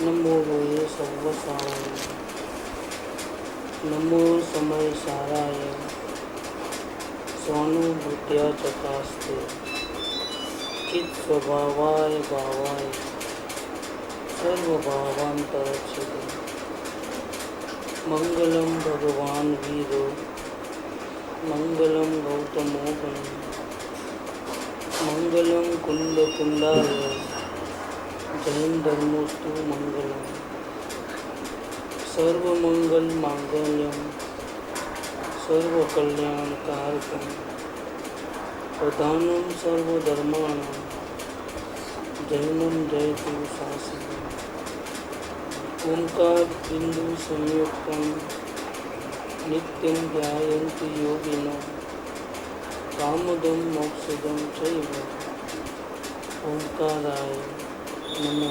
नमो लोये सर्वसावाय नमो समय साराय स्वानुभूत्या चकास्ते चित् स्वभावाय भावाय सर्वभावांतरच्छिदे मंगलम भगवान वीरो मंगलम गौतमो गणे मंगलम कुंड कुंडाय जैन धर्मोस्तु मंगलम सर्वमंगल मांगल्यम सर्वकल्याणकारकम प्रधानम सर्वधर्माणां जैनम जयतु शासनम ओंकार बिंदु संयुक्तम नित्यं ध्यायन्ति योगिनः कामदं मोक्षदं चैव ओंकाराय नमो।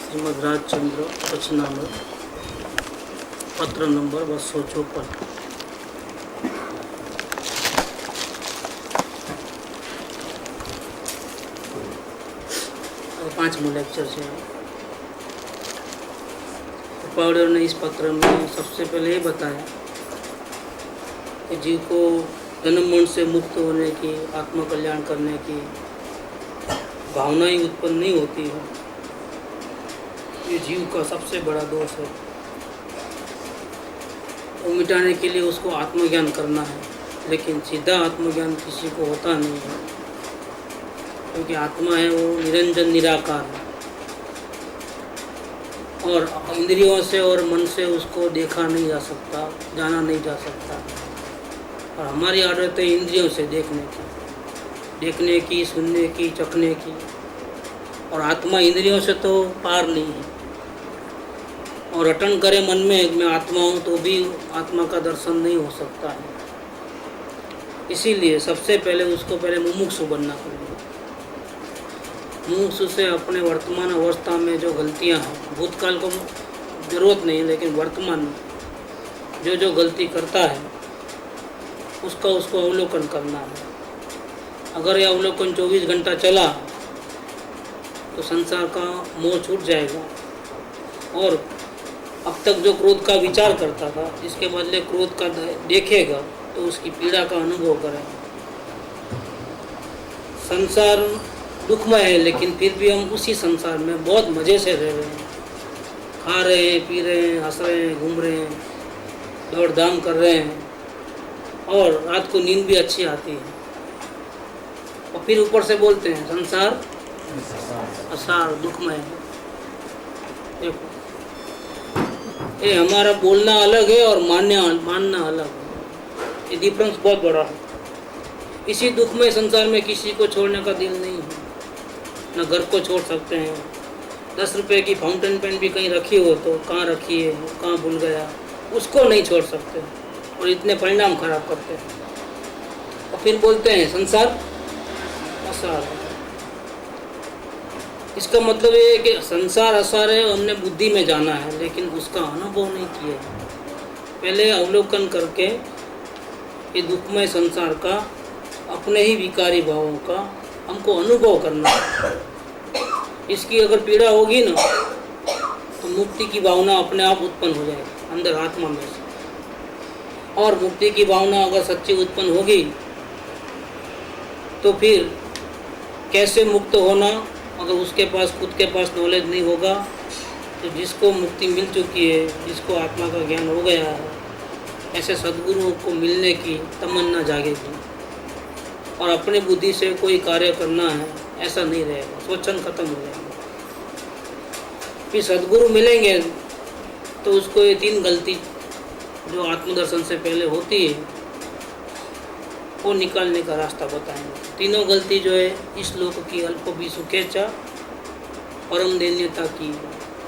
श्रीमद् राजचंद्र वचनामृत पत्र नंबर 254। पांचवा लेक्चर से पाउडर ने इस पत्र में सबसे पहले ये बताया कि जीव को जन्म मरण से मुक्त होने की, आत्म कल्याण करने की भावना ही उत्पन्न नहीं होती है। ये जीव का सबसे बड़ा दोष है। वो मिटाने के लिए उसको आत्मज्ञान करना है, लेकिन सीधा आत्मज्ञान किसी को होता नहीं है, क्योंकि आत्मा है वो निरंजन निराकार है और इंद्रियों से और मन से उसको देखा नहीं जा सकता, जाना नहीं जा सकता। और हमारी आदत है इंद्रियों से देखने की, सुनने की, चखने की, और आत्मा इंद्रियों से तो पार नहीं है। और रटन करे मन में मैं आत्मा हूँ तो भी आत्मा का दर्शन नहीं हो सकता है। इसीलिए सबसे पहले उसको पहले मुमुक्षु बनना पड़ेगा। मुमुक्षु से अपने वर्तमान अवस्था में जो गलतियाँ हैं, भूतकाल को जरूरत नहीं, लेकिन वर्तमान में जो जो गलती करता है उसको अवलोकन करना है। अगर यह अवलोकन 24 घंटा चला तो संसार का मोह छूट जाएगा। और अब तक जो क्रोध का विचार करता था, इसके बदले क्रोध का देखेगा तो उसकी पीड़ा का अनुभव करेगा। संसार दुखमय है, लेकिन फिर भी हम उसी संसार में बहुत मज़े से रह रहे हैं, खा रहे हैं, पी रहे हैं, हंस रहे हैं, घूम रहे हैं, दौड़ धाम कर रहे हैं, और रात को नींद भी अच्छी आती है। और फिर ऊपर से बोलते हैं संसार असार दुखमय है। देखो, ये हमारा बोलना अलग है और मानना अलग है। ये डिफरेंस बहुत बड़ा है। इसी दुखमय संसार में किसी को छोड़ने का दिल नहीं है। न घर को छोड़ सकते हैं। 10 रुपए की फाउंटेन पेन भी कहीं रखी हो तो कहाँ रखी है, कहाँ भूल गया, उसको नहीं छोड़ सकते और इतने परिणाम खराब करते हैं। और फिर बोलते हैं संसार असार। इसका मतलब ये है कि संसार असार है, हमने बुद्धि में जाना है, लेकिन उसका अनुभव नहीं किया। पहले अवलोकन करके ये दुखमय संसार का, अपने ही विकारी भावों का हमको अनुभव करना है। इसकी अगर पीड़ा होगी ना तो मुक्ति की भावना अपने आप उत्पन्न हो जाएगी अंदर आत्मा में से। और मुक्ति की भावना अगर सच्ची उत्पन्न होगी तो फिर कैसे मुक्त होना, अगर उसके पास खुद के पास नॉलेज नहीं होगा तो जिसको मुक्ति मिल चुकी है, जिसको आत्मा का ज्ञान हो गया है, ऐसे सद्गुरुओं को मिलने की तमन्ना जागेगी और अपने बुद्धि से कोई कार्य करना है ऐसा नहीं रहेगा, सोचन खत्म हो जाएगा। फिर सद्गुरु मिलेंगे तो उसको ये 3 गलती जो आत्मदर्शन से पहले होती है वो निकालने का रास्ता बताएंगे। तीनों गलती जो है, इस लोक की अल्प भी सुखेच्छा, परम दैन्यता की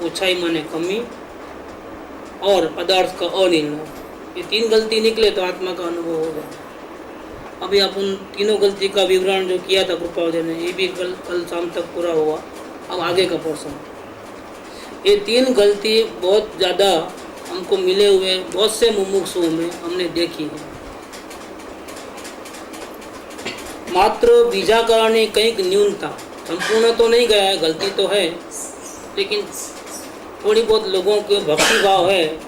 ऊंचाई माने कमी, और पदार्थ का अनिर्णय। ये 3 गलती निकले तो आत्मा का अनुभव हो जाए। अभी अपन तीनों गलती का विवरण जो किया था कृपावधि ने, ये भी कल शाम तक पूरा हुआ। अब आगे का पोर्शन, ये 3 गलती बहुत ज़्यादा हमको मिले हुए बहुत से मुमुक्षुओं में हमने देखी है। मात्र बीजाकरणी कहीं न्यूनता, संपूर्ण तो नहीं गया है, गलती तो है, लेकिन थोड़ी बहुत लोगों के भक्ति भाव है,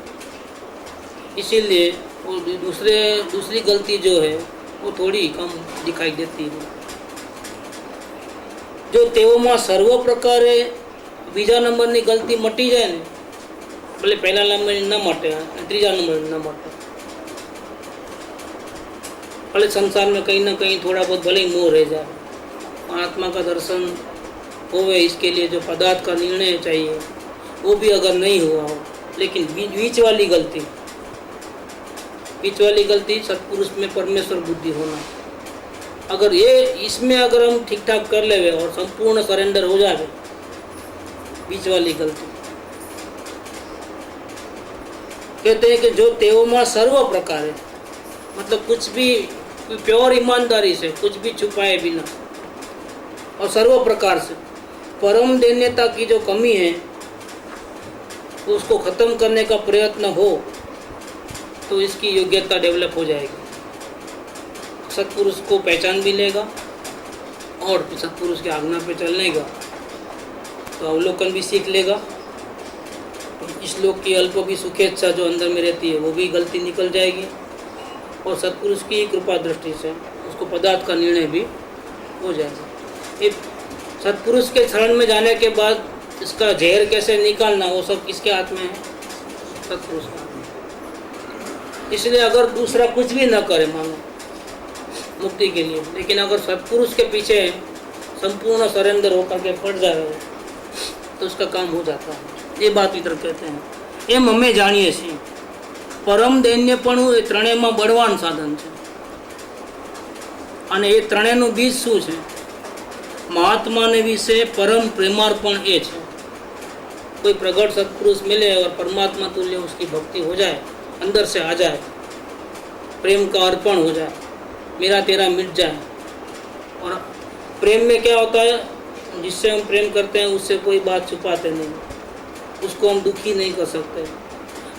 इसीलिए वो दूसरी गलती जो है वो थोड़ी कम दिखाई देती है। जो तेओं सर्व प्रकारे बीजा नंबरनी गलती मटी जाए ने, भले पहला नंबर न मटे, तीजा नंबर न मटे, भले संसार में कहीं ना कहीं थोड़ा बहुत भले ही मोह रह जाए, आत्मा का दर्शन होवे, इसके लिए जो पदार्थ का निर्णय चाहिए वो भी अगर नहीं हुआ हो, लेकिन बीच वाली गलती सत्पुरुष में परमेश्वर बुद्धि होना, अगर ये इसमें अगर हम ठीक ठाक कर लेवे और संपूर्ण सरेंडर हो जाए, बीच वाली गलती कहते हैं कि जो तेओं में सर्व प्रकार है, मतलब कुछ भी प्योर ईमानदारी से, कुछ भी छुपाए बिना और सर्व प्रकार से परम दैन्यता की जो कमी है तो उसको ख़त्म करने का प्रयत्न हो तो इसकी योग्यता डेवलप हो जाएगी। सत्पुरुष को पहचान भी लेगा और सत्पुरुष की आज्ञा पे चलने का तो अवलोकन भी सीख लेगा। इस लोक की अल्प भी सुखेच्छा जो अंदर में रहती है वो भी गलती निकल जाएगी और सत्पुरुष की कृपा दृष्टि से उसको पदार्थ का निर्णय भी हो जाएगा। ये सत्पुरुष के शरण में जाने के बाद इसका जहर कैसे निकालना वो सब किसके हाथ में है? सत्पुरुष का। इसलिए अगर दूसरा कुछ भी न करे मानो मुक्ति के लिए, लेकिन अगर सत्पुरुष के पीछे संपूर्ण सरेंडर होकर के पड़ जाए तो उसका काम हो जाता है। ये बात इधर कहते हैं। एम अमे जाणीए छीए परम दैन्यपणुं ए त्रणेयमां बळवान साधन छे અને એ ત્રણેયનું બીજ શું છે? महात्माने विषे परम प्रेमार्पण ए छे। कोई प्रगट सत्पुरुष मिले और परमात्मा तुल्य उसकी भक्ति हो जाए, अंदर से आ जाए, प्रेम का अर्पण हो जाए, मेरा तेरा मिट जाए। और प्रेम में क्या होता है? जिससे हम प्रेम करते हैं उससे कोई बात छुपाते नहीं, उसको हम दुखी नहीं कर सकते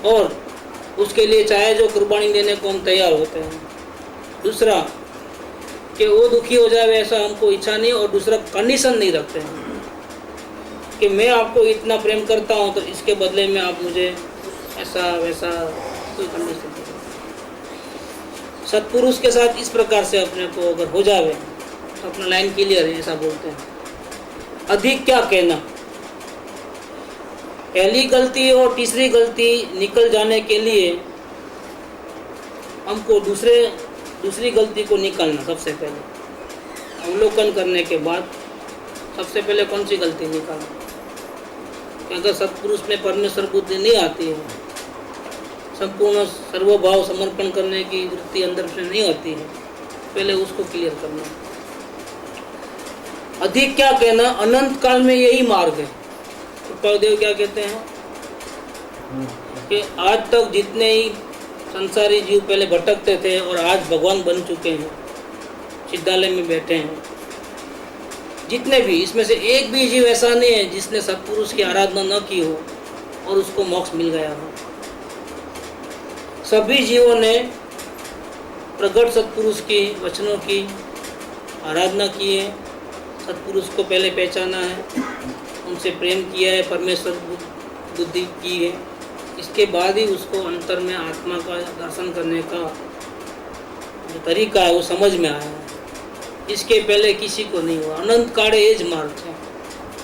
और उसके लिए चाहे जो कुर्बानी देने को हम तैयार होते हैं। दूसरा कि वो दुखी हो जाए ऐसा हमको इच्छा नहीं, और दूसरा कंडीशन नहीं रखते हैं कि मैं आपको इतना प्रेम करता हूँ तो इसके बदले में आप मुझे ऐसा वैसा, कोई कंडीशन नहीं। सत्पुरुष के साथ इस प्रकार से अपने को अगर हो जावे तो अपना लाइन क्लियर है, ऐसा बोलते हैं। अधिक क्या कहना? पहली गलती और तीसरी गलती निकल जाने के लिए हमको दूसरी गलती को निकालना। सबसे पहले अवलोकन करने के बाद सबसे पहले कौन सी गलती निकालना? कि अगर सत्पुरुष में परमेश्वर बुद्धि नहीं आती है, संपूर्ण सर्वभाव समर्पण करने की वृत्ति अंदर से नहीं आती है, पहले उसको क्लियर करना। अधिक क्या कहना? अनंत काल में यही मार्ग है। कृपादेव क्या कहते हैं कि आज तक जितने ही संसारी जीव पहले भटकते थे और आज भगवान बन चुके हैं, सिद्धालय में बैठे हैं, जितने भी, इसमें से एक भी जीव ऐसा नहीं है जिसने सत्पुरुष की आराधना न की हो और उसको मोक्ष मिल गया हो। सभी जीवों ने प्रगट सत्पुरुष की वचनों की आराधना की है, सत्पुरुष को पहले पहचाना है, उनसे प्रेम किया है, परमेश्वर बुद्धि की है, इसके बाद ही उसको अंतर में आत्मा का दर्शन करने का जो तरीका है वो समझ में आया है। इसके पहले किसी को नहीं हुआ। अनंत काले एज मार्ग है।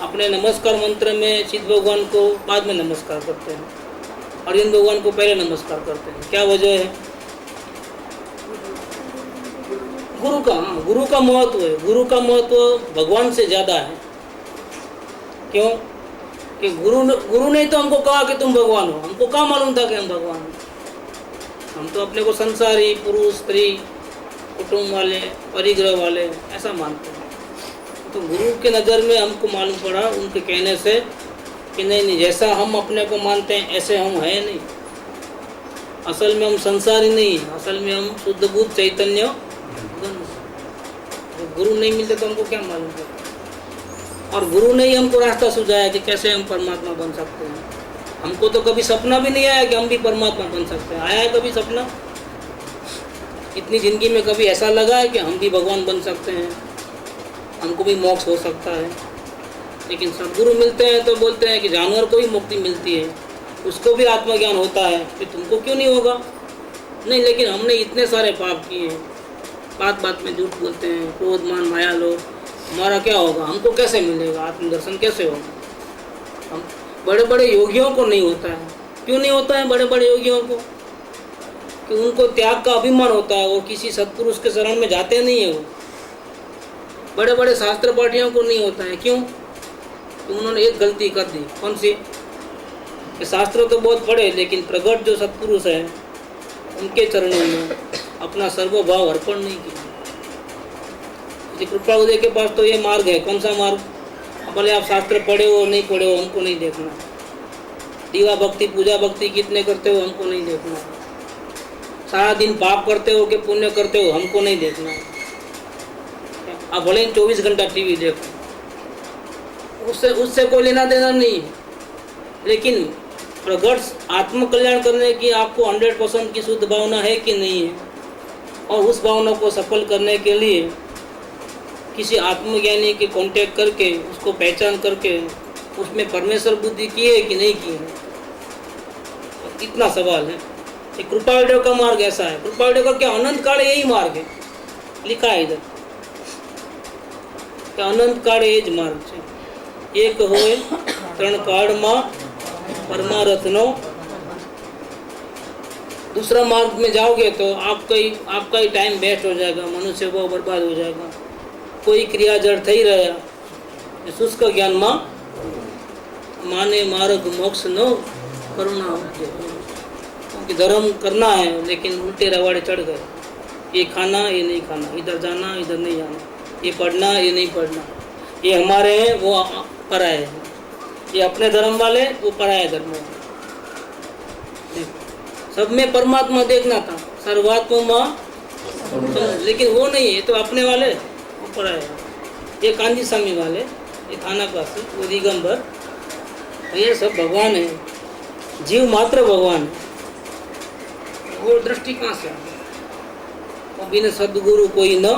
अपने नमस्कार मंत्र में सिद्ध भगवान को बाद में नमस्कार करते हैं, अरविंद भगवान को पहले नमस्कार करते हैं। क्या वजह है? गुरु का महत्व है। गुरु का महत्व भगवान से ज़्यादा है। क्यों? कि गुरु ने तो हमको कहा कि तुम भगवान हो, हमको क्या मालूम था कि हम भगवान हो? हम तो अपने को संसारी, पुरुष, स्त्री, कुटुंब वाले, परिग्रह वाले ऐसा मानते हैं। तो गुरु के नज़र में हमको मालूम पड़ा उनके कहने से कि नहीं, जैसा हम अपने को मानते हैं ऐसे हम हैं नहीं। असल में हम संसारी नहीं है, असल में हम शुद्ध बुद्ध चैतन्य। गुरु नहीं मिलते तो हमको क्या मालूम पड़ा? और गुरु ने ही हमको रास्ता सुझाया कि कैसे हम परमात्मा बन सकते हैं। हमको तो कभी सपना भी नहीं आया कि हम भी परमात्मा बन सकते हैं। आया है कभी सपना? इतनी ज़िंदगी में कभी ऐसा लगा है कि हम भी भगवान बन सकते हैं, हमको भी मोक्ष हो सकता है? लेकिन सद्गुरु मिलते हैं तो बोलते हैं कि जानवर को भी मुक्ति मिलती है, उसको भी आत्मज्ञान होता है, फिर तुमको क्यों नहीं होगा? नहीं, लेकिन हमने इतने सारे पाप किए हैं, बात बात में झूठ बोलते हैं, क्रोध मान माया लोभ, हमारा क्या होगा? हमको कैसे मिलेगा? आत्मदर्शन कैसे होगा? हम बड़े बड़े योगियों को नहीं होता है। क्यों नहीं होता है बड़े बड़े योगियों को? कि उनको त्याग का अभिमान होता है, वो किसी सत्पुरुष के शरण में जाते नहीं है। वो बड़े बड़े शास्त्र पाठियों को नहीं होता है। क्यों? तो उन्होंने एक गलती कर दी। कौन सी? कि शास्त्र तो बहुत पढ़े, लेकिन प्रगट जो सत्पुरुष है उनके चरणों में अपना सर्वभाव अर्पण नहीं किया। कृपा उदय के पास तो ये मार्ग है। कौन सा मार्ग? भले आप शास्त्र पढ़े हो नहीं पढ़े हो, हमको नहीं देखना। दीवा भक्ति पूजा भक्ति कितने करते हो, हमको नहीं देखना। सारा दिन पाप करते हो कि पुण्य करते हो, हमको नहीं देखना। आप भले 24 घंटा टीवी देखो, उससे कोई लेना देना नहीं है। लेकिन प्रगट आत्मकल्याण करने की आपको 100% की शुद्ध भावना है कि नहीं है? और उस भावना को सफल करने के लिए किसी आत्मज्ञानी के कांटेक्ट करके, उसको पहचान करके उसमें परमेश्वर बुद्धि की है कि नहीं की है? इतना सवाल है। ये कृपाविडो का मार्ग ऐसा है। कृपाविडो का क्या अनंत काल यही मार्ग है, लिखा है इधर कि अनंत काल ये ज मार्ग है। एक होए त्रण काल मां परमारथनो। दूसरा मार्ग में जाओगे तो आपका ही टाइम वेस्ट हो जाएगा, मनुष्य वो बर्बाद हो जाएगा। कोई क्रिया जड़ थई रहा शुष्क ज्ञान मां माने मार्ग मोक्ष नो करुणा। क्योंकि धर्म करना है लेकिन उल्टे रवाड़े चढ़ गए। ये खाना ये नहीं खाना, इधर जाना इधर नहीं जाना, ये पढ़ना ये नहीं पढ़ना, ये हमारे हैं वो पराये हैं, ये अपने धर्म वाले वो पराये धर्म वाले। सब में परमात्मा देखना था, सर्वात्मा, लेकिन वो नहीं है। तो अपने वाले वो पराये हैं। ये कांजी स्वामी वाले, ये थानापासी, वो दिगंबर, ये सब भगवान है। जीव मात्र भगवान है। वो दृष्टि कहाँ से? वो बिना सद्गुरु कोई न।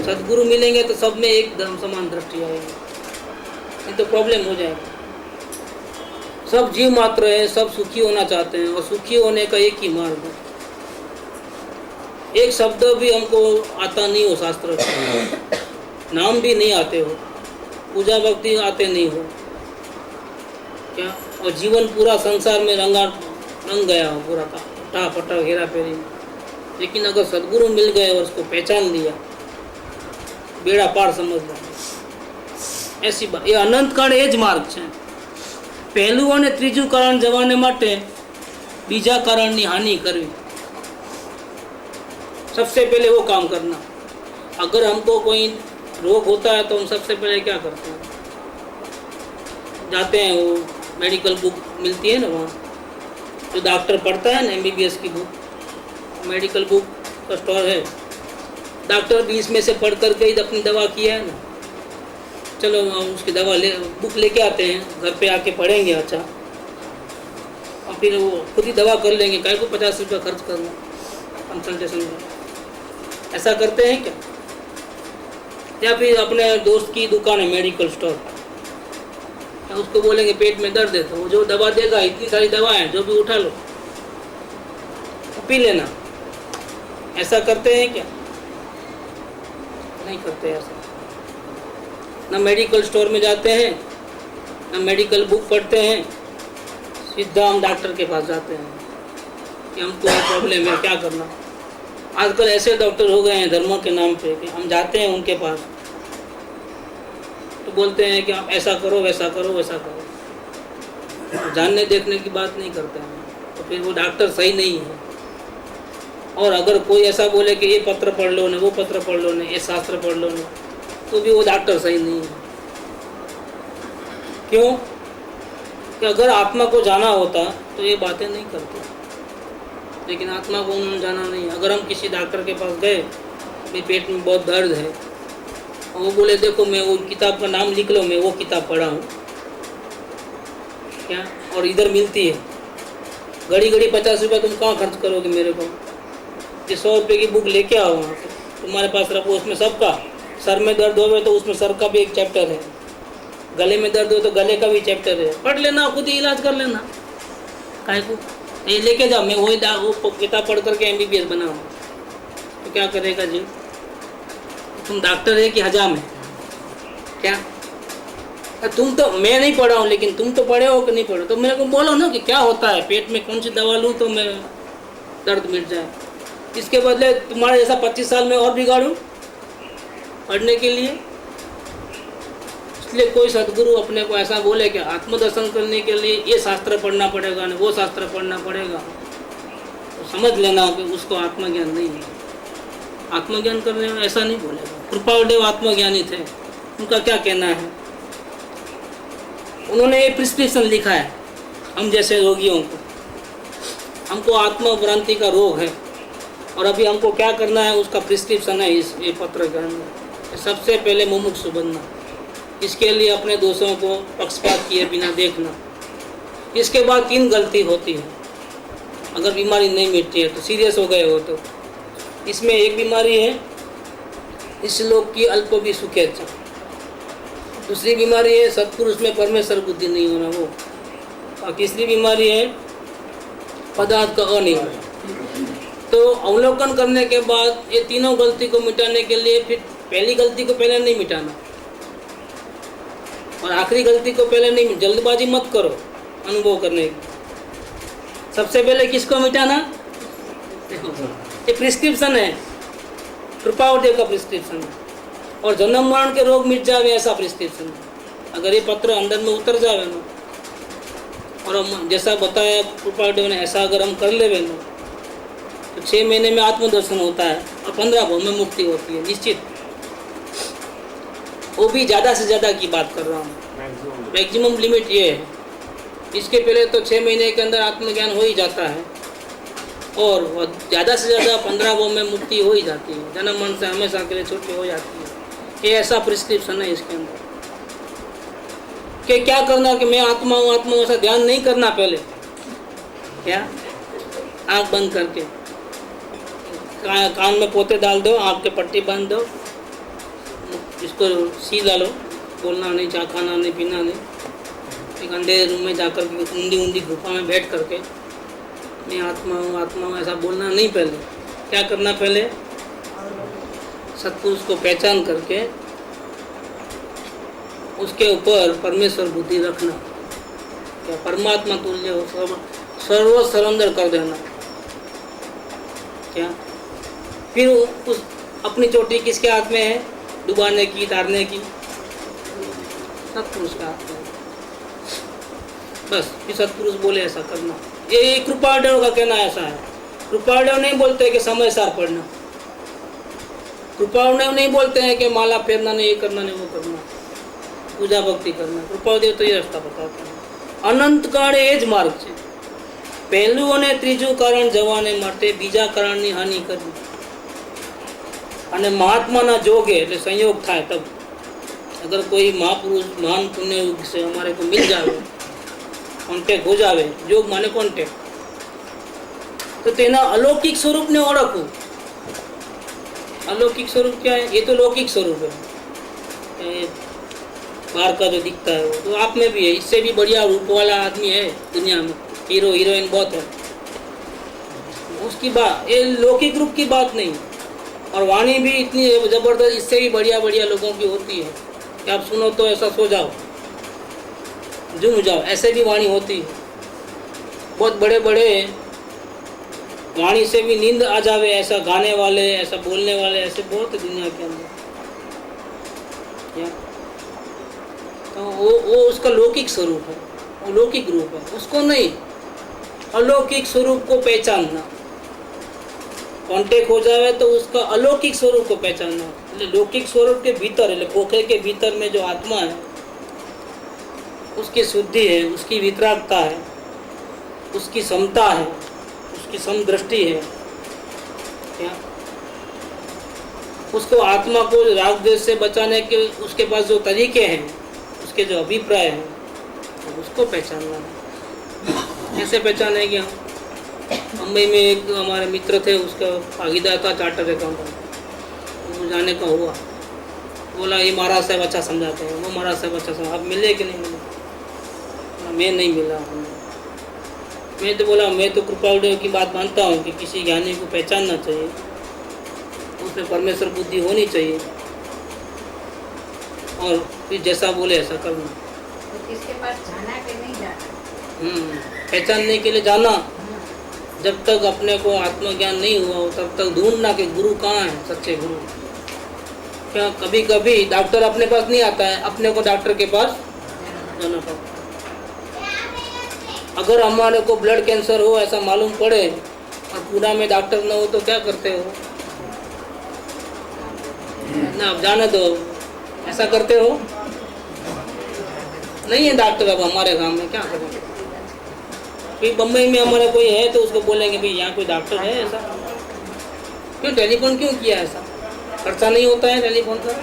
सद्गुरु मिलेंगे तो सब में एक धर्म समान दृष्टि आएगी, नहीं तो प्रॉब्लम हो जाएगा। सब जीव मात्र है, सब सुखी होना चाहते हैं, और सुखी होने का एक ही मार्ग है। एक शब्द भी हमको आता नहीं हो, शास्त्र का नाम भी नहीं आते हो, पूजा भक्ति आते नहीं हो क्या, और जीवन पूरा संसार में रंग गया हो पूरा का टा पटा घेरा फेरी। लेकिन अगर सद्गुरु मिल गए और उसको पहचान लिया, बेड़ा पार समझ लो, ऐसी बात। ये अनंत काળ એ જ માર્ગ છે। પહેલું અને ત્રીજું કારણ જવાને માટે બીજા કારણની હાનિ કરવી, सबसे पहले वो काम करना। अगर हमको कोई रोग होता है तो हम सबसे पहले क्या करते हैं? जाते हैं, वो मेडिकल बुक मिलती है ना, वहाँ जो डॉक्टर पढ़ता है ना MBBS की बुक, मेडिकल बुक का स्टोर है, डॉक्टर भी इसमें से पढ़ करके ही अपनी दवा किया है ना। चलो हम उसकी दवा बुक लेके आते हैं, घर पे आके पढ़ेंगे अच्छा, और फिर वो खुद ही दवा कर लेंगे। काय को 50 रुपया खर्च करना कंसल्टेशन में? ऐसा करते हैं क्या? या फिर अपने दोस्त की दुकान है मेडिकल स्टोर, उसको बोलेंगे पेट में दर्द है, तो वो जो दवा देगा, इतनी सारी दवा है, जो भी उठा लो पी लेना। ऐसा करते हैं क्या? नहीं करते ऐसा। ना मेडिकल स्टोर में जाते हैं, ना मेडिकल बुक पढ़ते हैं, सीधा हम डॉक्टर के पास जाते हैं कि हमको प्रॉब्लम है, क्या करना। आजकल ऐसे डॉक्टर हो गए हैं धर्मों के नाम पे कि हम जाते हैं उनके पास तो बोलते हैं कि आप ऐसा करो वैसा करो वैसा करो, जानने देखने की बात नहीं करते हैं, तो फिर वो डॉक्टर सही नहीं है। और अगर कोई ऐसा बोले कि ये पत्र पढ़ लो ना, वो पत्र पढ़ लो ना, ये शास्त्र पढ़ लो ना, तो भी वो डॉक्टर सही नहीं है। क्यों? कि अगर आत्मा को जाना होता तो ये बातें नहीं करते, लेकिन आत्मा को उन्होंने जाना नहीं। अगर हम किसी डॉक्टर के पास गए, मेरे पेट में बहुत दर्द है, और वो बोले देखो मैं वो किताब का नाम लिख लो, मैं वो किताब पढ़ा हूँ क्या, और इधर मिलती है, घड़ी घड़ी 50 रुपया तुम कहाँ खर्च करोगे मेरे को? कि 100 रुपये की बुक लेके आओ वहाँ से, तुम्हारे पास रखो, उसमें सबका, सर में दर्द हो तो उसमें सर का भी एक चैप्टर है, गले में दर्द हो तो गले का भी चैप्टर है, पढ़ लेना, खुद ही इलाज कर लेना, काहे को ये लेके जाओ, मैं वही वो किताब पढ़ करके MBBS बनाऊँ तो क्या करेगा जी? तुम डॉक्टर है कि हजाम है क्या? तुम तो, मैं नहीं पढ़ा हूँ लेकिन तुम तो पढ़े हो कि नहीं पढ़े, तो मेरे को बोलो ना कि क्या होता है, पेट में कौन सी दवा लूँ तो मैं दर्द मिट जाए। इसके बदले तुम्हारे जैसा 25 साल में और बिगाड़ूँ पढ़ने के लिए। इसलिए कोई सदगुरु अपने को ऐसा बोले कि आत्मदर्शन करने के लिए ये शास्त्र पढ़ना पड़ेगा, नहीं वो शास्त्र पढ़ना पड़ेगा, तो समझ लेना कि उसको आत्मज्ञान नहीं है। आत्मज्ञान करने में ऐसा नहीं बोलेगा। कृपालदेव आत्मज्ञानी थे, उनका क्या कहना है? उन्होंने ये प्रिस्क्रिप्शन लिखा है हम जैसे रोगियों को, हमको आत्मभ्रांति का रोग है और अभी हमको क्या करना है उसका प्रिस्क्रिप्शन है इस ये पत्र के अंदर। सबसे पहले मुमुक्षु बनना, इसके लिए अपने दोषों को पक्षपात किए बिना देखना। इसके बाद 3 गलती होती है अगर बीमारी नहीं मिटती है तो, सीरियस हो गए हो तो। इसमें एक बीमारी है इस लोक की अल्प भी सुखेच्छा, दूसरी बीमारी है सत्पुरुष में परमेश्वर बुद्धि नहीं होना वो, और तीसरी बीमारी है पदार्थ का अनियम। तो अवलोकन करने के बाद ये तीनों गलती को मिटाने के लिए फिर पहली गलती को पहले नहीं मिटाना और आखिरी गलती को पहले नहीं, जल्दबाजी मत करो अनुभव करने की। सबसे पहले किसको मिटाना? ये प्रिस्क्रिप्शन है, कृपालदेव का प्रिस्क्रिप्शन है। और जन्म मरण के रोग मिट जावे ऐसा प्रिस्क्रिप्शन है। अगर ये पत्र अंदर में उतर जावे ना, और हम जैसा बताया कृपालदेव ने ऐसा अगर हम कर लेवे ना, तो 6 महीने में आत्मदर्शन होता है और 15 भव में मुक्ति होती है निश्चित। वो भी ज़्यादा से ज़्यादा की बात कर रहा हूँ, मैक्सिमम लिमिट ये है। इसके पहले तो 6 महीने के अंदर आत्मज्ञान हो ही जाता है और ज़्यादा से ज़्यादा 15 भव में मुक्ति हो ही जाती है, जन्म मरण से हमेशा के लिए छुट्टी हो जाती है। ये ऐसा प्रिस्क्रिप्शन है इसके अंदर कि क्या करना कि मैं आत्मा हूँ, आत्मा हूँ, ऐसा ध्यान नहीं करना पहले। क्या? आँख बंद करके कान में पोते डाल दो, आँख के पट्टी बांध दो, इसको सीधा लो, बोलना नहीं, चाह खाना नहीं, पीना नहीं, एक अंधेरे रूम में जाकर के ऊंडी गुफा में बैठ करके मैं आत्मा हूँ ऐसा बोलना नहीं। पहले क्या करना? पहले सत्पुरुष को पहचान करके उसके ऊपर परमेश्वर बुद्धि रखना, क्या परमात्मा तुल्य हो, सर्व सरेंडर कर देना। क्या? फिर उस अपनी चोटी किसके हाथ में है? डुबाने की, तारने की, सत्पुरुष का हाथ में। बस फिर सत्पुरुष बोले ऐसा करना। ये कृपालदेव का कहना ऐसा है। कृपालदेव नहीं बोलते कि समय सार पढ़ना, कृपालदेव नहीं बोलते हैं कि माला फेरना नहीं, ये करना नहीं, वो करना, पूजा भक्ति करना। कृपालदेव तो ये रास्ता बताते हैं। अनंत काળ એ જ માર્ગ છે। પહેલું અને ત્રીજું કારણ જવાને માટે બીજા કારણની હાનિ કરવી અને મહાત્માના જોગે એટલે સંयोग થાય તબ। अगर कोई महापुरुष महान पुण्य युग से हमारे को मिल जावे, कॉन्टेक्ट हो जावे, योग माने कॉन्टेक्ट, तो तेना अलौकिक स्वरूप ने ओळखવું। अलौकिक स्वरूप क्या है? ये तो लौकिक स्वरूप है, बाहर का जो दिखता है वो तो आप में भी है। इससे भी बढ़िया रूप वाला आदमी है दुनिया में, हीरो हीरोइन बहुत है, उसकी बात, ये लौकिक रूप की बात नहीं। और वाणी भी इतनी जबरदस्त, इससे भी बढ़िया बढ़िया लोगों की होती है कि आप सुनो तो ऐसा सो जाओ, झूम जाओ, ऐसे भी वाणी होती है। बहुत बड़े बड़े वाणी से भी नींद आ जावे ऐसा गाने वाले, ऐसा बोलने वाले, ऐसे बहुत है दुनिया के अंदर। तो वो उसका लौकिक स्वरूप है, वो लौकिक रूप है, उसको नहीं, अलौकिक स्वरूप को पहचानना। कांटेक्ट हो जावे तो उसका अलौकिक स्वरूप को पहचानना। लौकिक स्वरूप के भीतर, खोखे के भीतर में जो आत्मा है उसकी शुद्धि है, उसकी वितरागता है, उसकी समता है, उसकी समदृष्टि है। क्या? उसको आत्मा को राग द्वेष से बचाने के उसके पास जो तरीके हैं, उसके जो अभिप्राय हैं, उसको पहचानना है। कैसे पहचानेंगे हम? मुंबई में एक हमारे मित्र थे, उसका भागीदार था चार्टर्ड अकाउंटेंट, वो जाने का हुआ, बोला ये महाराज साहब अच्छा समझाते हैं, वो महाराज साहब अच्छा समझा। अब मिले कि नहीं मिले? मैं नहीं मिला। मैं तो बोला मैं तो कृपालुदेव की बात मानता हूँ कि किसी ज्ञानी को पहचानना चाहिए, उसमें परमेश्वर बुद्धि होनी चाहिए और फिर जैसा बोले ऐसा करना। तो किसके पास जाना कि नहीं जाना? पहचानने के लिए जाना। जब तक अपने को आत्मज्ञान नहीं हुआ हो तब तक ढूंढना कि गुरु कहाँ है, सच्चे गुरु। क्या कभी कभी डॉक्टर अपने पास नहीं आता है, अपने को डॉक्टर के पास जाना पड़ता है। अगर हमारे को ब्लड कैंसर हो ऐसा मालूम पड़े और पूना में डॉक्टर ना हो तो क्या करते हो? ना अब जाने दो, ऐसा करते हो? नहीं है डॉक्टर अब हमारे गांव में, क्या करें? फिर बम्बई में हमारे कोई है तो उसको बोलेंगे भाई यहाँ कोई डॉक्टर है ऐसा? क्यों टेलीफोन क्यों किया ऐसा? खर्चा नहीं होता है टेलीफोन का?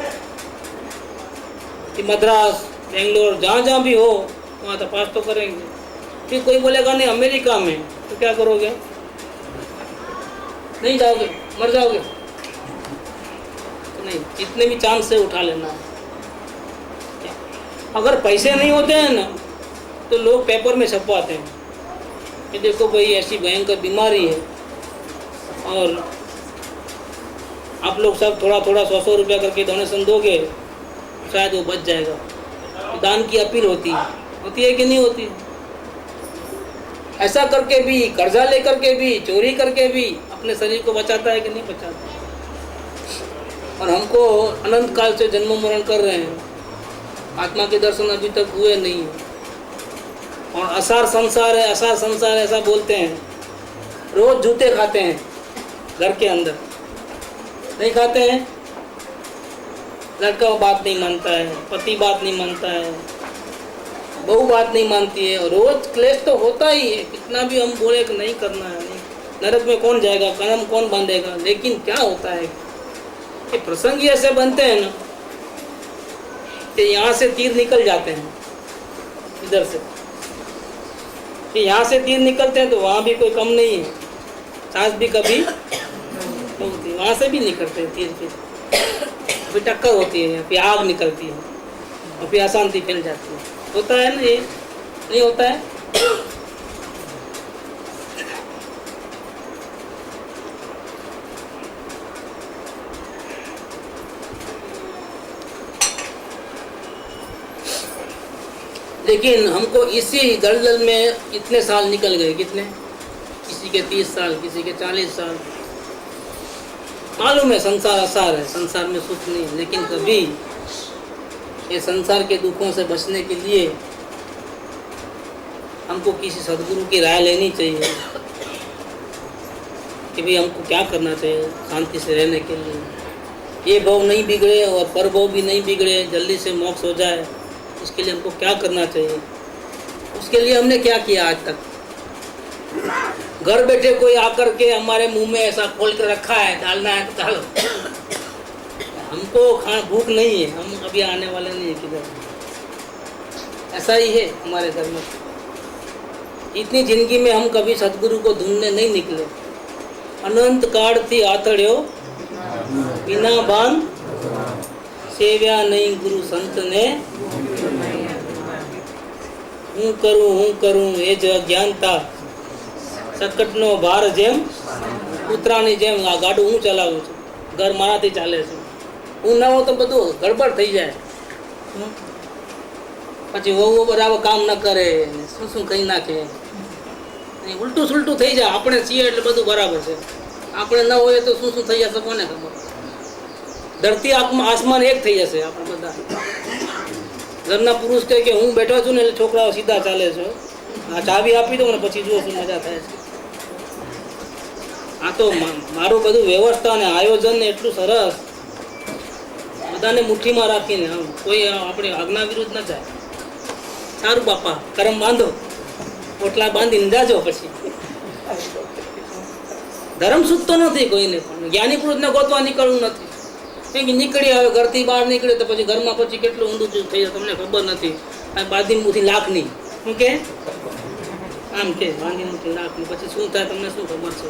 कि मद्रास, बेंगलोर, जहाँ जहाँ भी हो वहाँ तपास तो करेंगे। फिर कोई बोलेगा नहीं अमेरिका में, तो क्या करोगे? नहीं जाओगे, मर जाओगे। तो नहीं, जितने भी चांस से उठा लेना है। अगर पैसे नहीं होते हैं ना तो लोग पेपर में छपवाते हैं कि देखो भाई ऐसी भयंकर बीमारी है और आप लोग सब थोड़ा थोड़ा 100 रुपया करके डोनेशन दोगे, शायद वो बच जाएगा। तो दान की अपील होती है कि नहीं होती? ऐसा करके भी, कर्जा लेकर के भी, चोरी करके भी अपने शरीर को बचाता है कि नहीं बचाता? और हमको अनंत काल से जन्म मरण कर रहे हैं, आत्मा के दर्शन अभी तक हुए नहीं। और असार संसार है, असार संसार है ऐसा बोलते हैं। रोज जूते खाते हैं घर के अंदर, नहीं खाते हैं? लड़का बात नहीं मानता है, पति बात नहीं मानता है, बहू बात नहीं मानती है, और रोज क्लेश तो होता ही है। कितना भी हम बोले कि नहीं करना है, नहीं, नरक में कौन जाएगा, कर्म कौन बांधेगा? लेकिन क्या होता है कि प्रसंग ऐसे बनते हैं ना कि यहाँ से तीर निकल जाते हैं, इधर से कि यहाँ से तीर निकलते हैं तो वहाँ भी कोई कम नहीं है, सांस भी कभी होती, वहाँ से भी निकलते हैं तीर, फिर टक्कर होती है, फिर आग निकलती है और फिर अशांति फैल जाती है। होता है ना, ये नहीं होता है? लेकिन हमको इसी दलदल में इतने साल निकल गए, कितने? किसी के 30 साल, किसी के 40 साल। मालूम है संसार असार है, संसार में सुख नहीं, लेकिन कभी ये संसार के दुखों से बचने के लिए हमको किसी सदगुरु की राय लेनी चाहिए कि भाई हमको क्या करना चाहिए शांति से रहने के लिए। ये भव नहीं बिगड़े और पर भव भी नहीं बिगड़े, जल्दी से मोक्ष हो जाए, उसके लिए हमको क्या करना चाहिए? उसके लिए हमने क्या किया आज तक? घर बैठे कोई आकर के हमारे मुंह में ऐसा खोल कर रखा है, डालना है तो डालो। हमको खाना भूख नहीं है, हम अभी आने वाले नहीं है किधर। ऐसा ही है हमारे घर में। इतनी जिंदगी में हम कभी सदगुरु को ढूंढने नहीं निकले। अनंत काल थी आतड़्यो बिना बांध, सेव्या नहीं गुरु संत ने। હું કરું એ જ અજ્ઞાનતા, સકટનો ભાર જેમ કૂતરાની જેમ આ ગાડું હું ચલાવું છું, ઘર મારાથી ચાલે છે। હું ના હોઉં તો બધું ગડબડ થઈ જાય। પછી વહુ બરાબર કામ ન કરે, શું કહી નાખે, ઉલટું સુલટું થઈ જાય। આપણે છીએ એટલે બધું બરાબર છે, આપણે ન હોય તો શું થઈ જશે કોને ખબર? ધરતી આસમાન એક થઈ જશે આપણે બધા। ઘરના પુરુષ કહે કે હું બેઠો છું ને એટલે છોકરાઓ સીધા ચાલે છે, આ ચાવી આપી દઉં ને પછી જુઓ શું મજા થાય છે। આ તો મારું બધું વ્યવસ્થા ને આયોજન ને એટલું સરસ, બધાને મુઠ્ઠીમાં રાખીને કોઈ આપણે આજ્ઞા વિરુદ્ધ ન જાય। સારું બાપા કરમ બાંધો, પોટલા બાંધીને જાજો। પછી ધર્મ સુધતો નથી કોઈને પણ, જ્ઞાની પુરુષને ગોતવા નીકળવું નથી। કેમ કે નીકળી આવે ઘરથી બહાર નીકળે તો પછી ઘરમાં પછી કેટલું ઊંધું થઈ જાય તમને ખબર નથી। બાંધીને બુથી લાખ નહીં, શું કે આમ કે વાંધી નથી રાખવું, પછી શું થાય તમને શું ખબર છે?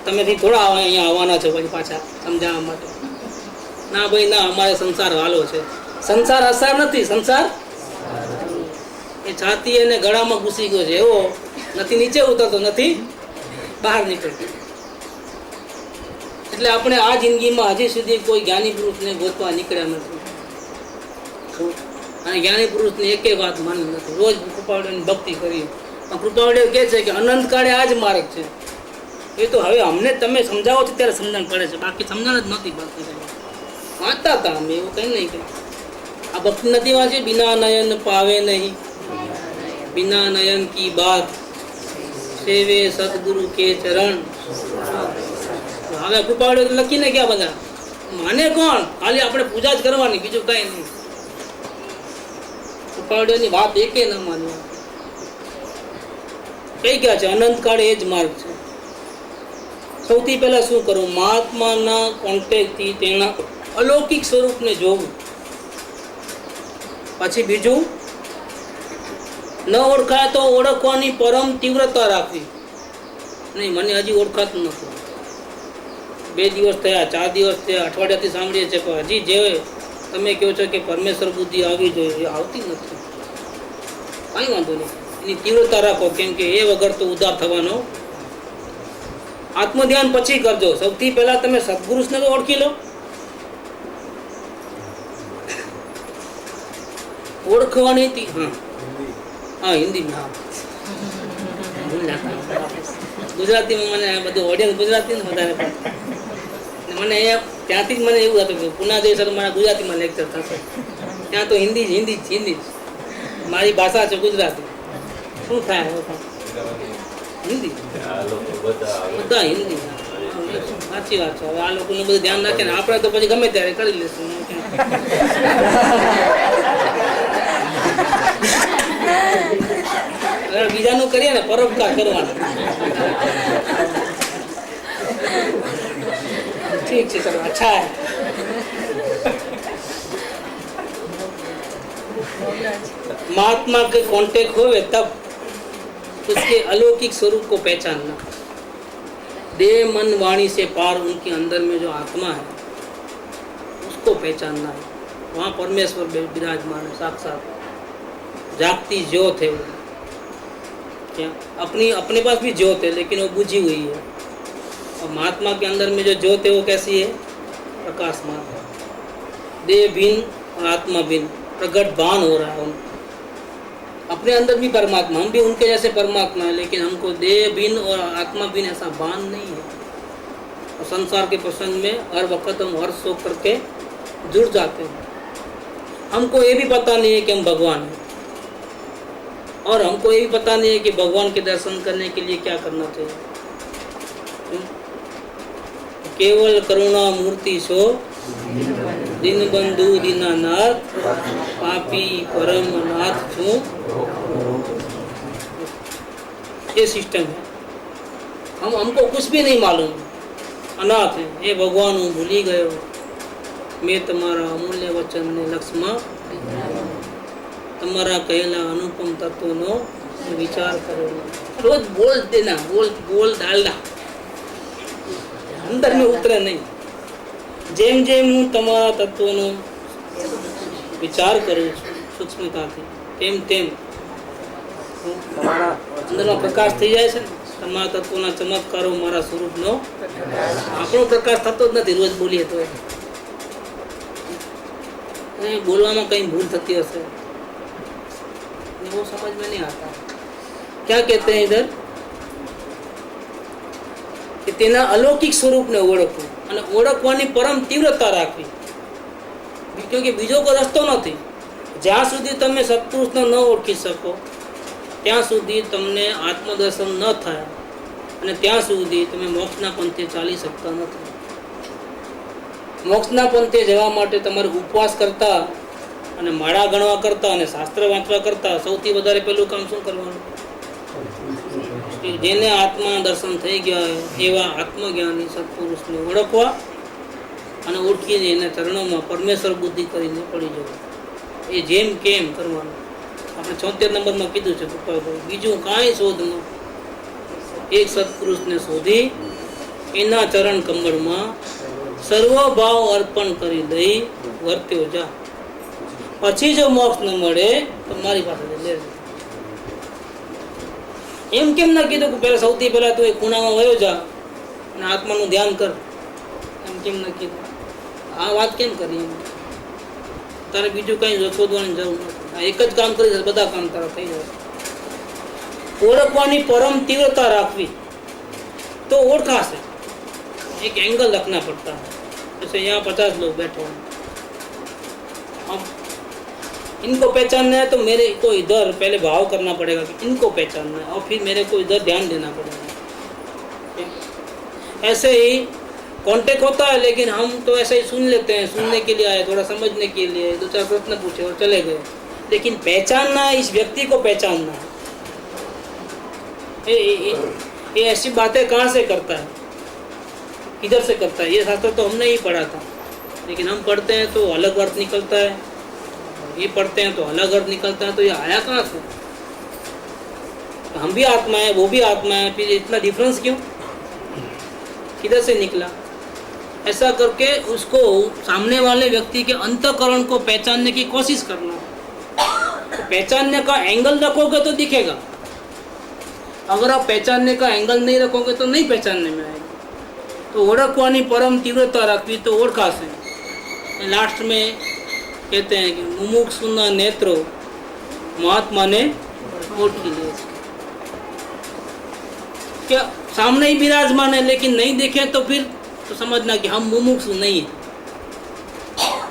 તમેથી થોડા અહીંયા આવવાના છો પછી પાછા સમજાવવા માટે? ના ભાઈ ના, અમારે સંસાર વાલો છે. સંસાર અસાર નથી, સંસાર એ છાતી અને ગળામાં ઘૂસી ગયો છે, એવો નથી નીચે ઉતરતો, નથી બહાર નીકળતો. એટલે આપણે આ જિંદગીમાં હજી સુધી કોઈ જ્ઞાની પુરુષને ગોતવા નીકળ્યા નથી, અને જ્ઞાની પુરુષની એકેય વાત માની નથી. રોજ કૃપાવડ્યની ભક્તિ કરી. કૃપાવડ્ય કહે છે કે અનંત કાળે આ જ માર્ગ છે. એ તો હવે અમને તમે સમજાવો છો ત્યારે સમજણ પડે છે, બાકી સમજણ જ નહોતી પડતી. વાંચતા હતા અમે, એવું કંઈ નહીં. આ ભક્તિ નથી વાંચી. બિના નયન પાવે નહીં, બિના નયન કી બાત, સેવે સદગુરુ કે ચરણ. હવે કૃપાવડ્ય લખીને ગયા બધા, માને કોણ? ખાલી આપણે પૂજા જ કરવાની, બીજું કઈ નહીં. કૃપાવડ્યની વાત એકે ન માનવા. કઈ ગયા છે અનંત કાળે એ જ માર્ગ છે. સૌથી પહેલા શું કરવું? મહાત્માના કોન્ટેક્ટથી તેના અલૌકિક સ્વરૂપને જોવું. પછી બીજું, ન ઓળખાય તો ઓળખવાની પરમ તીવ્રતા રાખવી. નહીં, મને હજી ઓળખાતું નથી. 2 દિવસ થયા, 4 દિવસ થયા, અઠવાડિયાથી સાંભળીએ છીએ, પણ હજી જે તમે કહો છો કે પરમેશ્વર બુદ્ધિ આવી જોઈએ, એ આવતી નથી. કાંઈ વાંધો નહીં, એની તીવ્રતા રાખો, કેમ કે એ વગર તો ઉદ્ધાર થવાનો. આત્મધ્યાન પછી કરજો. સૌથી પહેલા તમે સદગુરુને તો ઓળખી લો. ઓળખવાની હા હિન્દીમાં, ગુજરાતીમાં મને બધું ઓડિયન્સ ગુજરાતી ને વધારે. મને ત્યાંથી જ મને એવું હતું કે પુના જઈ સર મારા ગુજરાતીમાં લેક્ચર થશે, ત્યાં તો હિન્દી જ. મારી ભાષા છે ગુજરાતી. શું થાય હિન્દી, બધા હિન્દી. સાચી વાત છે. હવે આ લોકોને બધું ધ્યાન રાખે ને, આપણે તો પછી ગમે ત્યારે કરી લેશું. બીજાનું કરીએ ને, પરોપકાર કરવાનો. ठीक है, चलो अच्छा है. महात्मा के कांटेक्ट होवे तब उसके अलौकिक स्वरूप को पहचानना. देह मन वाणी से पार उनके अंदर में जो आत्मा है उसको पहचानना है. वहाँ परमेश्वर विराजमान है, साक्षात जागती ज्योत है वो. क्या अपने पास भी ज्योत है, लेकिन वो बुझी हुई है. और महात्मा के अंदर में जो ज्योत है वो कैसी है? प्रकाशमान. देह भिन्न और आत्मा भिन्न, प्रकट भान हो रहा है. अपने अंदर भी परमात्मा, हम भी उनके जैसे परमात्मा है, लेकिन हमको देह भिन्न और आत्मा भिन्न ऐसा भान नहीं है. और संसार के प्रसंग में हर वक्त हम हर्ष शोक करके जुड़ जाते हैं. हमको ये भी पता नहीं है कि हम भगवान हैं, और हमको ये भी पता नहीं है कि भगवान के दर्शन करने के लिए क्या करना चाहिए. केवल करुणा मूर्ति सो दिन बंधु दीनानाथ, पापी परम नाथ छू. ये सिस्टम है. हमको कुछ भी नहीं मालूम, अनाथ है. ये भगवान हूँ, भूली गए हो. मैं तुम्हारा अमूल्य वचन ने लक्ष्मण, तुम्हारा कहेला अनुपम तत्व नो विचार करो. रोज बोल देना, बोल डालना, अंदर में उतरे नहीं. जेम जेम हूँ તમારા તત્વનો વિચાર કરું છું સૂક્ષ્મતાથી, તેમ તેમ અંદરમાં પ્રકાશ થઈ જાય છે. તમારા તત્વના ચમત્કારો મારા સ્વરૂપનો. આપણો પ્રકાશ થતો જ નથી રોજ બોલીએ તો. બોલવામાં કઈ ભૂલ થતી હશે, वो समझ में नहीं आता. क्या कहते हैं इधर કે તેના અલૌકિક સ્વરૂપને ઓળખવું અને ઓળખવાની પરમ તીવ્રતા રાખવી. કે બીજો કોઈ રસ્તો નથી. જ્યાં સુધી તમે સત્પુરુષને ન ઓળખી શકો ત્યાં સુધી તમને આત્મદર્શન ન થાય, અને ત્યાં સુધી તમે મોક્ષના પંથે ચાલી શકતા નથી. મોક્ષના પંથે જવા માટે તમારે ઉપવાસ કરતા અને માળા ગણવા કરતા અને શાસ્ત્ર વાંચવા કરતા સૌથી વધારે પહેલું કામ શું કરવાનું? જેને આત્મા દર્શન થઈ ગયા એવા આત્મજ્ઞાની સત્પુરુષને ઓળખવા અને ઓળખીને એના ચરણોમાં પરમેશ્વર બુદ્ધિ કરીને પડી જવું. એ જેમ કેમ કરવાનું. આપણે 76 નંબરમાં કીધું છે કૃપાભાઈ, બીજું કાંઈ શોધમાં એક સત્પુરુષને શોધી એના ચરણ કમળમાં સર્વભાવ અર્પણ કરી દઈ વર્ત્યો જા, પછી જો મોક્ષ ન મળે તો મારી પાસેથી લેજો. એમ કેમ ના કીધું કે પહેલા સૌથી પહેલા તું એક ખૂણામાં વયો જા અને આત્માનું ધ્યાન કર? એમ કેમ ના કીધું? આ વાત કેમ કરી? તારે બીજું કઈ શોધવાની જરૂર નથી. આ એક જ કામ કરી બધા કામ તારા થઈ જાય. ઓળખવાની परम तीव्रता રાખવી तो ઓળખાશે. एक एंगल रखना पड़ता है. जैसे यहाँ 50 लोग बैठे हैं, अब इनको पहचानना है तो मेरे को इधर पहले भाव करना पड़ेगा कि इनको पहचानना है और फिर मेरे को इधर ध्यान देना पड़ेगा. ऐसे ही कांटेक्ट होता है, लेकिन हम तो ऐसे ही सुन लेते हैं, सुनने के लिए आए, थोड़ा समझने के लिए 2-4 प्रश्न पूछे और चले गए. लेकिन पहचानना है, इस व्यक्ति को पहचानना है. ये ऐसी बातें कहाँ से करता है, किधर से करता है? ये शास्त्र तो हमने ही पढ़ा था, लेकिन हम पढ़ते हैं तो अलग अर्थ निकलता है, ये पढ़ते हैं तो अलग अर्थ निकलता है. तो ये आया कहाँ से? हम भी आत्मा है, वो भी आत्मा है, फिर इतना डिफरेंस क्यों, किधर से निकला? ऐसा करके उसको सामने वाले व्यक्ति के अंतःकरण को पहचानने की कोशिश करना. तो पहचानने का एंगल रखोगे तो दिखेगा, अगर आप पहचानने का एंगल नहीं रखोगे तो नहीं पहचानने में आएगा. तो ओळखवानी परम तीव्रता रखवी तो ओळखाશે. लास्ट में कहते हैं कि मुमुक्षुना नेत्रो महात्मा ने ओळखी ले. क्या सामने ही विराजमान है लेकिन नहीं देखे तो फिर तो समझना कि हम मुमुक्षु नहीं है.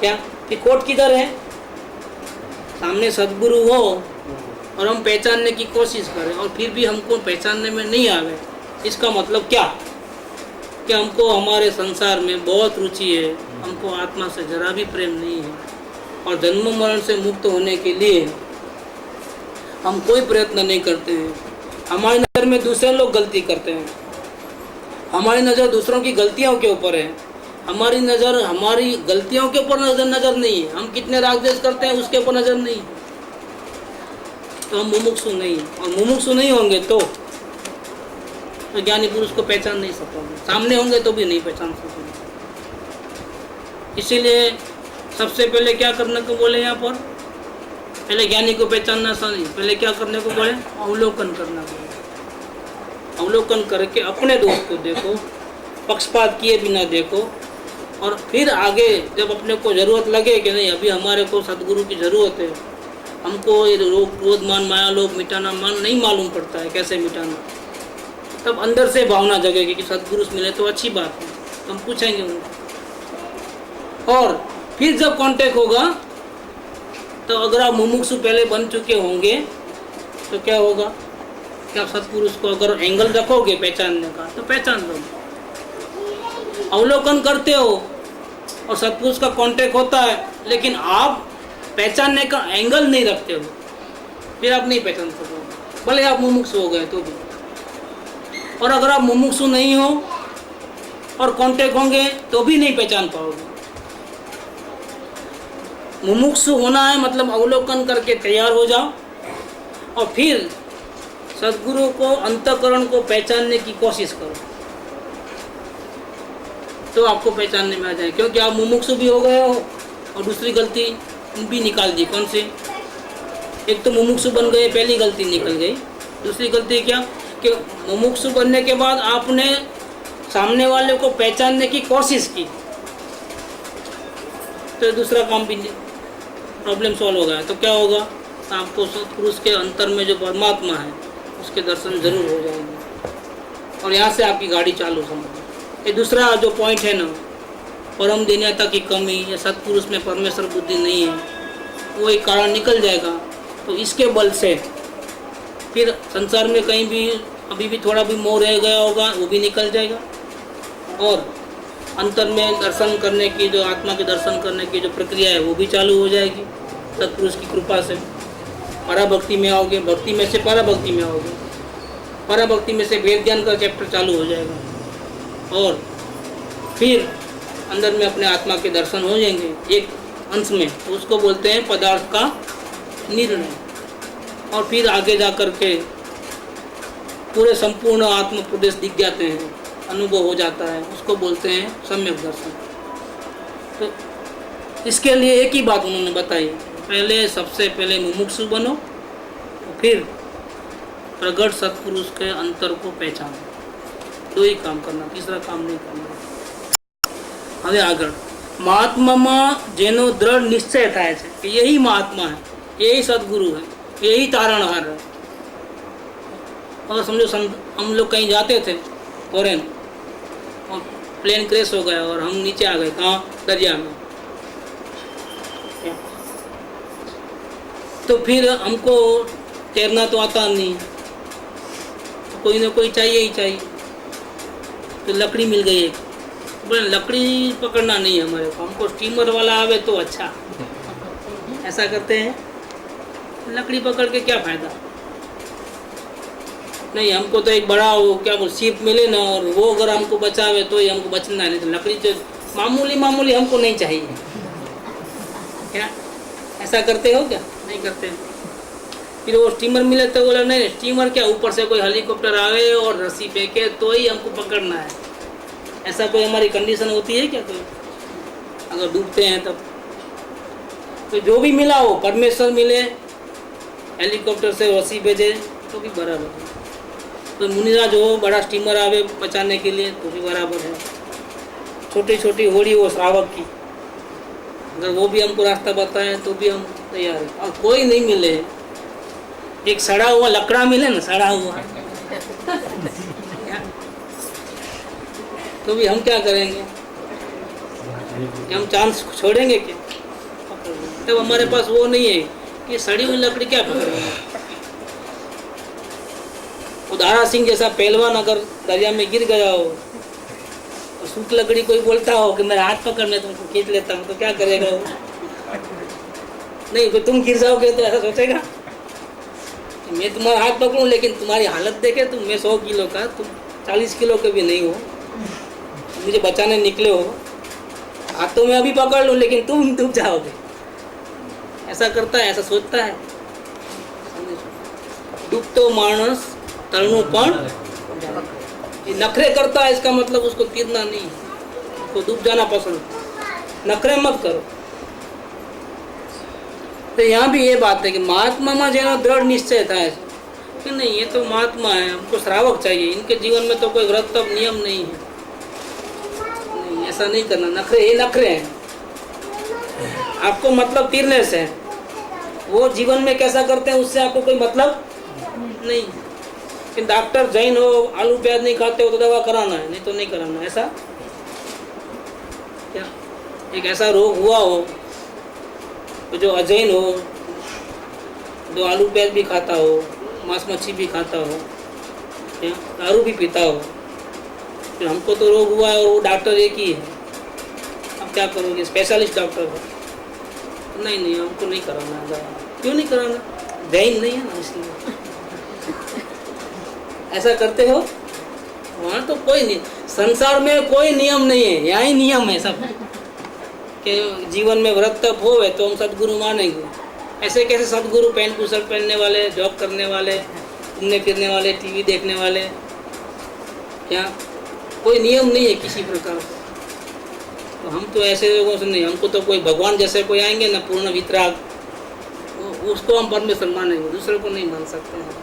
क्या कि कोट किधर है? सामने सद्गुरु हो और हम पहचानने की कोशिश करें और फिर भी हमको पहचानने में नहीं आवे, इसका मतलब क्या? कि हमको हमारे संसार में बहुत रुचि है, हमको आत्मा से जरा भी प्रेम नहीं है और जन्म मरण से मुक्त होने के लिए हम कोई प्रयत्न नहीं करते हैं. हमारी नज़र में दूसरे लोग गलती करते हैं, हमारी नज़र दूसरों की गलतियों के ऊपर है, हमारी नज़र हमारी गलतियों के ऊपर नज़र नहीं है, हम कितने राग द्वेष करते हैं उसके ऊपर नज़र नहीं है. तो हम मुमुक्षु नहीं है, और मुमुक्षु नहीं होंगे तो ज्ञानी पुरुष को पहचान नहीं सकोगे. सामने होंगे तो भी नहीं पहचान सकोगे. इसीलिए सबसे पहले क्या करने को बोले यहाँ पर? पहले ज्ञानी को पहचानना नहीं, पहले क्या करने को बोले? अवलोकन करना बोले. अवलोकन करके अपने दोस्त को देखो, पक्षपात किए बिना देखो, और फिर आगे जब अपने को ज़रूरत लगे कि नहीं अभी हमारे को सद्गुरु की ज़रूरत है, हमको ये रोग क्रोध मान माया लोग मिटाना नहीं मालूम पड़ता है कैसे मिटाना, तब अंदर से भावना जगेगी कि सद्गुरु मिले तो अच्छी बात है, तो हम पूछेंगे उनको. और फिर जब कांटेक्ट होगा तो अगर आप मुमुक्षु पहले बन चुके होंगे तो क्या होगा कि आप सत्पुरुष को अगर एंगल रखोगे पहचानने का तो पहचान लोगे. अवलोकन करते हो और सत्पुरुष का कांटेक्ट होता है, लेकिन आप पहचानने का एंगल नहीं रखते हो, फिर आप नहीं पहचान सकोगे, भले आप मुमुक्षु हो गए तो भी. और अगर आप मुमुक्षु नहीं हो और कांटेक्ट होंगे तो भी नहीं पहचान पाओगे. मुमुक्षु होना है मतलब अवलोकन करके तैयार हो जाओ और फिर सद्गुरु को अंतःकरण को पहचानने की कोशिश करो, तो आपको पहचानने में आ जाए. क्योंकि आप मुमुक्षु भी हो गए हो और दूसरी गलती भी निकाल दी. कौन सी? एक तो मुमुक्षु बन गए, पहली गलती निकल गई. दूसरी गलती क्या कि मुमुक्षु बनने के बाद आपने सामने वाले को पहचानने की कोशिश की, तो दूसरा काम भी प्रॉब्लम सॉल्व हो गया. तो क्या होगा? आपको सत्पुरुष के अंतर में जो परमात्मा है उसके दर्शन जरूर हो जाएंगे और यहाँ से आपकी गाड़ी चालू समझ. ये दूसरा जो पॉइंट है ना, परम दीनता की कमी या सत्पुरुष में परमेश्वर बुद्धि नहीं है, वो एक कारण निकल जाएगा. तो इसके बल से फिर संसार में कहीं भी अभी भी थोड़ा भी मोह रह गया होगा वो भी निकल जाएगा, और अंतर में दर्शन करने की जो आत्मा के दर्शन करने की जो प्रक्रिया है वो भी चालू हो जाएगी सत्पुरुष की कृपा से. पराभक्ति में आओगे, भक्ति में से पराभक्ति में आओगे, पराभक्ति में से वेद ज्ञान का चैप्टर चालू हो जाएगा और फिर अंदर में अपने आत्मा के दर्शन हो जाएंगे एक अंश में. तो उसको बोलते हैं पदार्थ का निर्णय. और फिर आगे जा कर के पूरे संपूर्ण आत्म प्रदेश दिख जाते हैं, अनुभव हो जाता है, उसको बोलते हैं सम्यक दर्शन। तो इसके लिए एक ही बात उन्होंने बताई, पहले सबसे पहले मुमुक्षु बनो, फिर प्रगट सत्पुरुष के अंतर को पहचानो। दो ही काम करना, तीसरा काम नहीं करना। હવે આગળ મહાત્મામાં જેનો દ્રઢ નિશ્ચય થાય છે કે यही महात्मा है, यही सदगुरु है, यही तारणहार है। और समझो हम लोग कहीं जाते थे फॉरेन और प्लेन क्रैश हो गया और हम नीचे आ गए, कहाँ? दरिया में। तो फिर हमको तैरना तो आता नहीं, तो कोई ना कोई चाहिए ही चाहिए। तो लकड़ी मिल गई एक, बोले लकड़ी पकड़ना नहीं है हमारे को, हमको स्टीमर वाला आवे तो अच्छा। ऐसा करते हैं, लकड़ी पकड़ के क्या फायदा? नहीं, हमको तो एक बड़ा वो क्या बोल शिप मिले ना, और वो अगर हमको बचावे तो ही हमको बचना है, नहीं तो लकड़ी तो मामूली मामूली हमको नहीं चाहिए। क्या ऐसा करते हो क्या? नहीं करते। फिर वो स्टीमर मिले तो बोला नहीं, स्टीमर क्या, ऊपर से कोई हेलीकॉप्टर आवे और रस्सी फेंके तो ही हमको पकड़ना है। ऐसा कोई हमारी कंडीशन होती है क्या? कोई अगर डूबते हैं तब तो जो भी मिला हो, परमेश्वर मिले, हेलीकॉप्टर से रस्सी भेजे तो भी बराबर है। तो मुनिराज हो, बड़ा स्टीमर आवे बचाने के लिए तो भी बराबर है। छोटी छोटी होड़ी हो श्रावक की, अगर वो भी हमको रास्ता बताए तो भी हम तैयार हैं। और कोई नहीं मिले, एक सड़ा हुआ लकड़ा मिले ना, सड़ा हुआ तो भी हम क्या करेंगे? कि हम चांस छोड़ेंगे क्या? तब हमारे पास वो नहीं है कि सड़ी हुई लकड़ी क्या पकड़ेंगे। उदारा सिंह जैसा पहलवान अगर दरिया में गिर गया हो और सूख लकड़ी कोई बोलता हो कि मेरा हाथ पकड़, मैं तुमको खींच लेता हूँ, तो क्या करेगा वो? नहीं, कोई तुम गिर जाओगे तो ऐसा सोचेगा कि मैं तुम्हारा हाथ पकड़ूं, लेकिन तुम्हारी हालत देखे तुम, मैं 100 किलो का, तुम 40 किलो के भी नहीं हो, मुझे बचाने निकले हो, हाथों में अभी पकड़ लूँ लेकिन तुम डूब जाओगे। ऐसा करता है, ऐसा सोचता है। डूबतो मानस तरणु पण नखरे करता है, इसका मतलब उसको तीरना नहीं, उसको डूब जाना पसंद। नखरे मत करो। तो यहाँ भी ये बात है कि महात्मा में जेनो दृढ़ निश्चय था कि नहीं, ये तो महात्मा है, हमको श्रावक चाहिए, इनके जीवन में तो कोई व्रत तब नियम नहीं है, नहीं ऐसा नहीं करना। नखरे, ये नखरे हैं, आपको मतलब तीरने से है, वो जीवन में कैसा करते हैं उससे आपको कोई मतलब नहीं। कि डॉक्टर जैन हो, आलू प्याज नहीं खाते हो तो दवा कराना है, नहीं तो नहीं कराना। ऐसा क्या? एक ऐसा रोग हुआ हो तो जो अजैन हो, जो आलू प्याज भी खाता हो, मांस मच्छी भी खाता हो, दारू भी पीता हो, तो हमको तो रोग हुआ है और वो डॉक्टर एक ही है, अब क्या करोगे? स्पेशलिस्ट डॉक्टर हो, नहीं नहीं हमको नहीं कराना है दवा। क्यों नहीं कराना? जैन नहीं है ना, इसलिए। ऐसा करते हो? वहाँ तो कोई नहीं, संसार में कोई नियम नहीं है, यहाँ ही नियम है सब कि जीवन में व्रत तप हो तो हम सदगुरु मानेंगे। ऐसे कैसे सदगुरु पैंट शर्ट पहनने वाले, जॉब करने वाले, घूमने फिरने वाले, टीवी देखने वाले, क्या कोई नियम नहीं है किसी प्रकार का? तो हम तो ऐसे लोगों से नहीं, हमको तो कोई भगवान जैसे कोई आएंगे ना पूर्ण वितराग, उसको हम परमेश्वर मानेंगे, दूसरे को नहीं मान सकते हैं।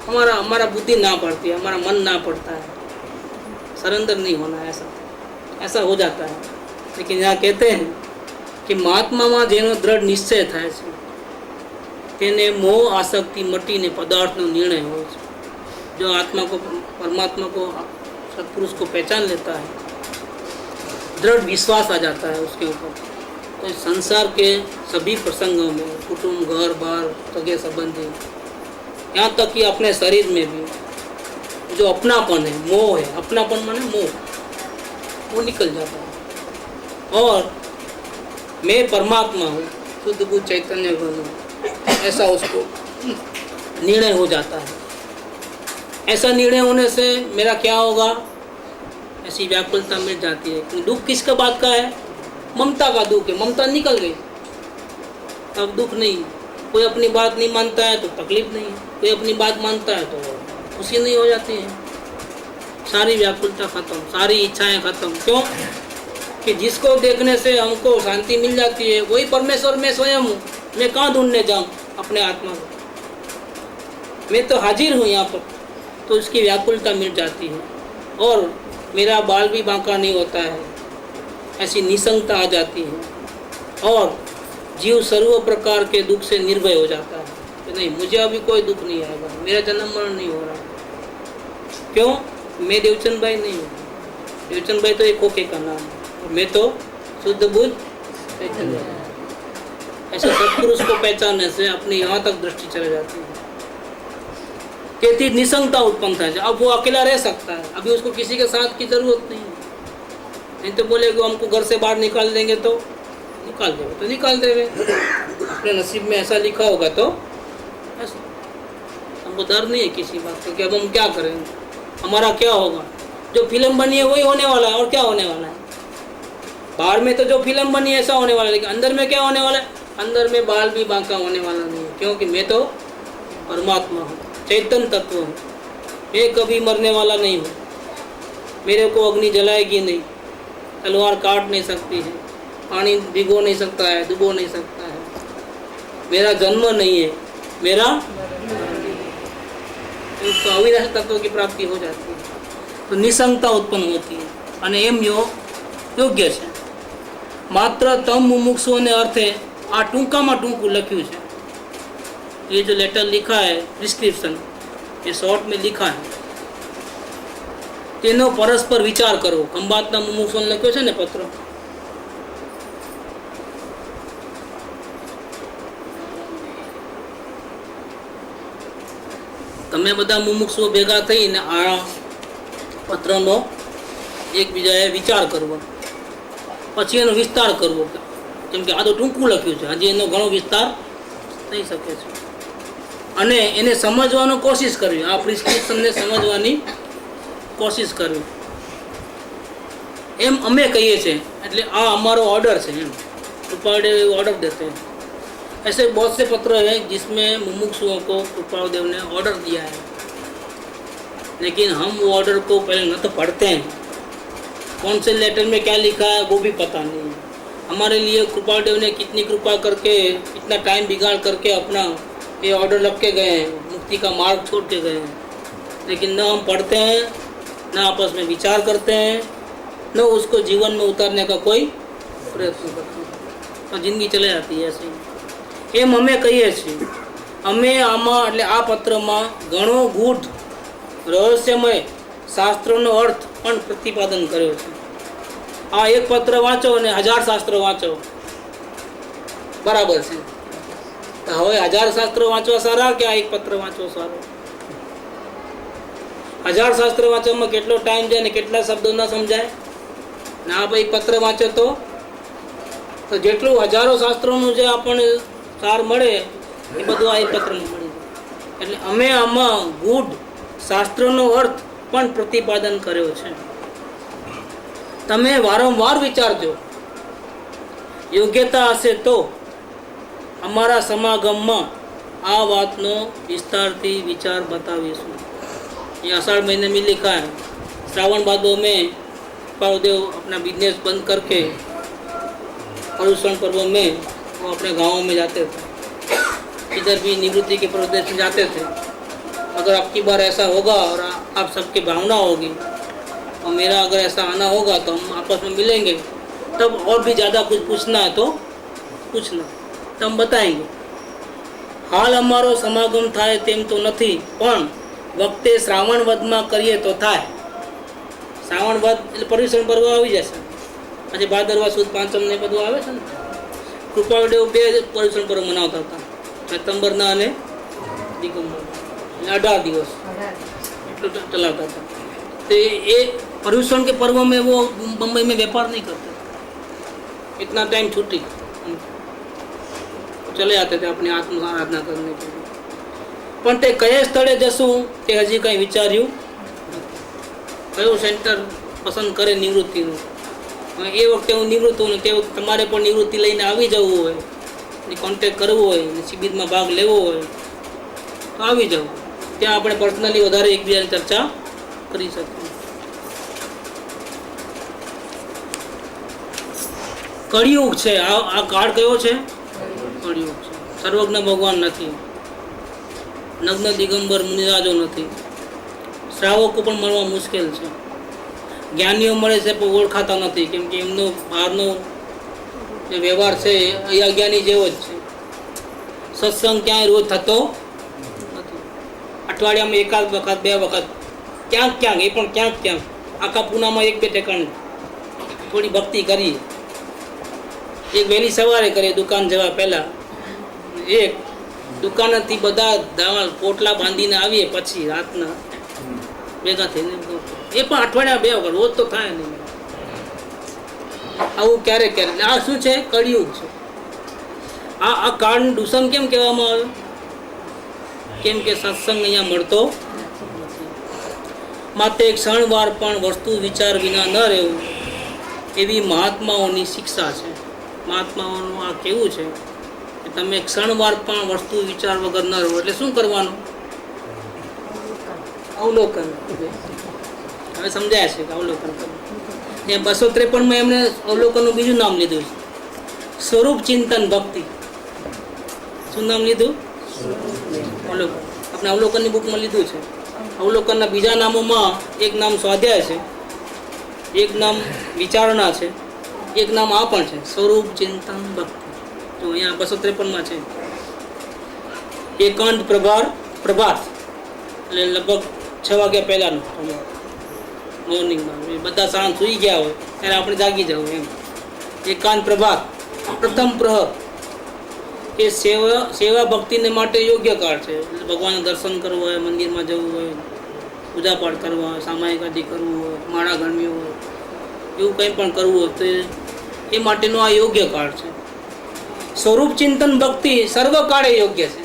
हमारा बुद्धि ना पड़ती है, हमारा मन ना पड़ता है, सरेंडर नहीं होना है, ऐसा हो जाता है। लेकिन यहाँ कहते हैं कि महात्माમાં જેનો દ્રઢ નિશ્ચય થાય છે તેને મોહ આસક્તિ મટીને પદાર્થનો નિર્ણય હોય છે। जो आत्मा को, परमात्मा को, सत्पुरुष को पहचान लेता है, दृढ़ विश्वास आ जाता है उसके ऊपर। तो इस संसार के सभी प्रसंगों में, कुटुंब, घर बार, सगे संबंधी, यहाँ तक कि अपने शरीर में भी जो अपनापन है, मोह है, अपनापन माने मोह, वो निकल जाता है। और मैं परमात्मा हूँ, शुद्ध बुद्ध चैतन्य घन हूँ, ऐसा उसको निर्णय हो जाता है। ऐसा निर्णय होने से मेरा क्या होगा? ऐसी व्याकुलता मिट जाती है। दुख किसका बात का है? ममता का दुख है। ममता निकल गई, अब दुख नहीं। कोई अपनी बात नहीं मानता है तो तकलीफ नहीं है, कोई अपनी बात मानता है तो खुशी नहीं हो जाती है। सारी व्याकुलता खत्म, सारी इच्छाएं खत्म। क्यों? कि जिसको देखने से हमको शांति मिल जाती है वही परमेश्वर मैं स्वयं हूँ। मैं कहाँ ढूंढने जाऊँ अपने आत्मा को? मैं तो हाजिर हूँ यहाँ पर। तो उसकी व्याकुलता मिट जाती है और मेरा बाल भी बांका नहीं होता है, ऐसी निसंगता आ जाती है और जीव सर्व प्रकार के दुख से निर्भय हो जाता है कि नहीं, मुझे अभी कोई दुख नहीं आएगा, मेरा जन्म मरण नहीं हो रहा। क्यों? मैं देवचंद भाई नहीं हूँ। देवचंद भाई तो एक खोखे का नाम है और मैं तो शुद्ध बुद्ध चैतन्य। ऐसे सत्पुरुष को पहचानने से अपनी यहाँ तक दृष्टि चले जाती है। कहती निसंगता उत्पन्न था। अब वो अकेला रह सकता है, अभी उसको किसी के साथ की जरूरत नहीं है। नहीं तो बोलेगा हमको घर से बाहर निकाल देंगे तो निकाल देंगे, तो निकाल देंगे। अपने नसीब में ऐसा लिखा होगा तो ऐसा। हमको डर नहीं है किसी बात का कि अब हम क्या करेंगे, हमारा क्या होगा। जो फिल्म बनी है वही होने वाला है और क्या होने वाला है। बाहर में तो जो फिल्म बनी है ऐसा होने वाला है, लेकिन अंदर में क्या होने वाला है? अंदर में बाल भी बांका होने वाला नहीं है, क्योंकि मैं तो परमात्मा हूँ, चैतन्य तत्व हूँ। मैं कभी मरने वाला नहीं हूँ। मेरे को अग्नि जलाएगी नहीं, तलवार काट नहीं सकती है, पानी भिगो नहीं सकता है, डुबो नहीं सकता है। मेरा जन्म नहीं है, मेरा तो अविनाशी तत्व की प्राप्ति हो जाती है। तो निसंगता उत्पन्न होती है અને એમ યોગ્ય છે। માત્ર તમ મુમુક્ષુઓને અર્થે આ ટૂંકામાં ટૂંકું લખ્યું છે। ये जो लेटर लिखा है प्रिस्क्रिप्शन, ये शॉर्ट में लिखा है, તેનો પરસ્પર વિચાર કરવો। ખંભાતના મુમુક્ષુઓને લખ્યો છે ને પત્ર, તમે બધા મુમુક્ષુઓ ભેગા થઈને આ પત્રનો એકબીજાએ વિચાર કરવો, પછી એનો વિસ્તાર કરવો। કેમ કે આ તો ટૂંકું લખ્યું છે, હજી એનો ઘણો વિસ્તાર થઈ શકે છે અને એને સમજવાનો કોશિશ કરવી। આ પ્રિસ્ક્રિપ્શનને સમજવાની કોશિશ કરવી। એમ અમે કહીએ છીએ, એટલે આ અમારો ઓર્ડર છે। એમ કૃપાળદેવ ऑर्डर देते हैं। ऐसे बहुत से पत्र हैं जिसमें मुमुक्षुओं को कृपालदेव ने ऑर्डर दिया है, लेकिन हम वो ऑर्डर को पहले न तो पढ़ते हैं, कौन से लेटर में क्या लिखा है वो भी पता नहीं है। हमारे लिए कृपालदेव ने कितनी कृपा करके, कितना टाइम बिगाड़ करके अपना ये ऑर्डर रख के गए हैं, मुक्ति का मार्ग छोड़ के गए हैं, लेकिन न हम पढ़ते हैं, न आपस में विचार करते हैं, न उसको जीवन में उतारने का कोई प्रयत्न करते हैं, तो जिंदगी चले जाती है ऐसे ही। એમ અમે કહીએ છીએ। અમે આમાં એટલે આ પત્રમાં ઘણો ગૂઢ રહસ્યમય શાસ્ત્રોનો અર્થ પણ પ્રતિપાદન કર્યો છે। આ એક પત્ર વાંચો અને 1000 શાસ્ત્રો વાંચો બરાબર છે। તો હવે 1000 શાસ્ત્રો વાંચવા સારા કે આ એક પત્ર વાંચવો સારો? 1000 શાસ્ત્રો વાંચવામાં કેટલો ટાઈમ જાય ને કેટલા શબ્દો ન સમજાય ને આ ભાઈ પત્ર વાંચો તો જેટલું હજારો શાસ્ત્રોનું જે આપણને સાર મળે એ બધું આ એક પત્રમાં મળી જાય। એટલે અમે આમાં ગૂઢ શાસ્ત્રનો અર્થ પણ પ્રતિપાદન કર્યો છે। તમે વારંવાર વિચારજો, યોગ્યતા હશે તો અમારા સમાગમમાં આ વાતનો વિસ્તારથી વિચાર બતાવીશું। ये आषाढ़ महीने में लिखा है। श्रावण भादों में कृपालदेव अपना बिजनेस बंद करके पर्यूषण पर्व में वो अपने गाँवों में जाते थे, इधर भी निवृत्ति के प्रदेश में जाते थे। अगर आपकी बार ऐसा होगा और आप सबकी भावना होगी और मेरा अगर ऐसा आना होगा तो हम आपस में मिलेंगे, तब और भी ज़्यादा कुछ पूछना है तो पूछना, तो हम बताएंगे। हाल अमारो समागम थाय तेम तो नहीं, पण वक्ते श्रावण वधમાં કરીએ તો થાય। શ્રાવણ વધ એટલે પર્યુષણ પર્વ આવી જશે, પછી ભાદરવા સુદ પાંચમ ને બધું આવે છે ને। કૃપાળદેવ 2 પર્યુષણ પર્વ મનાવતા હતા, સપ્ટેમ્બરના અને દિગંબરના, 18 દિવસ એટલું ચલાવતા હતા। तो ये पर्यूषण के पर्व में वो बम्बई में व्यापार नहीं करते, इतना टाइम छुट्टी चले जाते थे अपनी आत्म आराधना करने के लिए। पण ते कये स्थळे जशुं ते हजी कई विचार्યું, कयो सेंटर पसंद करे निवृत्तिનું। એ વખતે હું નિવૃત્ત હું, તે વખતે તમારે પણ નિવૃત્તિ લઈને આવી જવું હોય કોન્ટેક્ટ કરવો હોય ને શિબિરમાં ભાગ લેવો હોય તો આવી જાઓ. ત્યાં આપણે પર્સનલી વધારે એકબીજાની ચર્ચા કરી શકીએ. કળિયુગ છે. આ કાળ કયો છે? કળિયુગ છે. સર્વજ્ઞ ભગવાન નથી, નગ્ન દિગંબર મુનિરાજો નથી, શ્રાવકો પણ મળવા મુશ્કેલ છે, જ્ઞાનીઓ મળે છે પણ ઓળખાતા નથી, કેમ કે એમનો બહારનો જે વ્યવહાર છે એ અજ્ઞાની જેવો જ છે. સત્સંગ ક્યાંય રોજ થતો નથી, અઠવાડિયામાં એકાદ વખત 2 વખત, ક્યાંક ક્યાંક, એ પણ ક્યાંક ક્યાંક, આખા પૂનામાં 1-2 ઠેકાણે થોડી ભક્તિ કરીએ. એક વહેલી સવારે કરીએ દુકાન જવા પહેલાં, એક દુકાનેથી બધા દાવા પોટલા બાંધીને આવીએ પછી રાતના ભેગા થઈને, એ પણ અઠવાડિયા 2 વખત, રોજ તો થાય નહીં. આવું ક્યારેક ક્યારેક. આ શું છે? કળિયુગ છે. આ કાળનું દૂષણ કેમ કહેવામાં આવે? કેમ કે સત્સંગ અહીંયા મળતો નથી. માત્ર એક ક્ષણવાર પણ વસ્તુ વિચાર વિના ન રહેવું, એવી મહાત્માઓની શિક્ષા છે. મહાત્માઓનું આ કેવું છે કે તમે ક્ષણવાર પણ વસ્તુ વિચાર વગર ન રહો. એટલે શું કરવાનું? અવલોકન. હવે સમજાય છે કે અવલોકન કરવું. 253 એમણે અવલોકનનું બીજું નામ લીધું છે, સ્વરૂપ ચિંતન ભક્તિ. શું નામ લીધું? અવલોકન. આપણે અવલોકનની બુકમાં લીધું છે. અવલોકનના બીજા નામોમાં એક નામ સ્વાધ્યાય છે, એક નામ વિચારણા છે, એક નામ આ પણ છે, સ્વરૂપ ચિંતન ભક્તિ. તો અહીંયા 253 છે. એકાંત પ્રભાત એટલે લગભગ 6 વાગ્યા પહેલાંનું મોર્નિંગમાં, બધા સાંજ સૂઈ ગયા હોય ત્યારે આપણે જાગી જવું એમ. એકાંત પ્રભાત, પ્રથમ પ્રહર એ સેવા ભક્તિને માટે યોગ્ય કાળ છે. ભગવાનનું દર્શન કરવું હોય, મંદિરમાં જવું હોય, પૂજાપાઠ કરવા હોય, સામાયિક આદિ કરવું હોય, માળા ગણવી હોય, એવું કંઈ પણ કરવું હોય તો એ માટેનો આ યોગ્ય કાળ છે. સ્વરૂપ ચિંતન ભક્તિ સર્વકાળે યોગ્ય છે.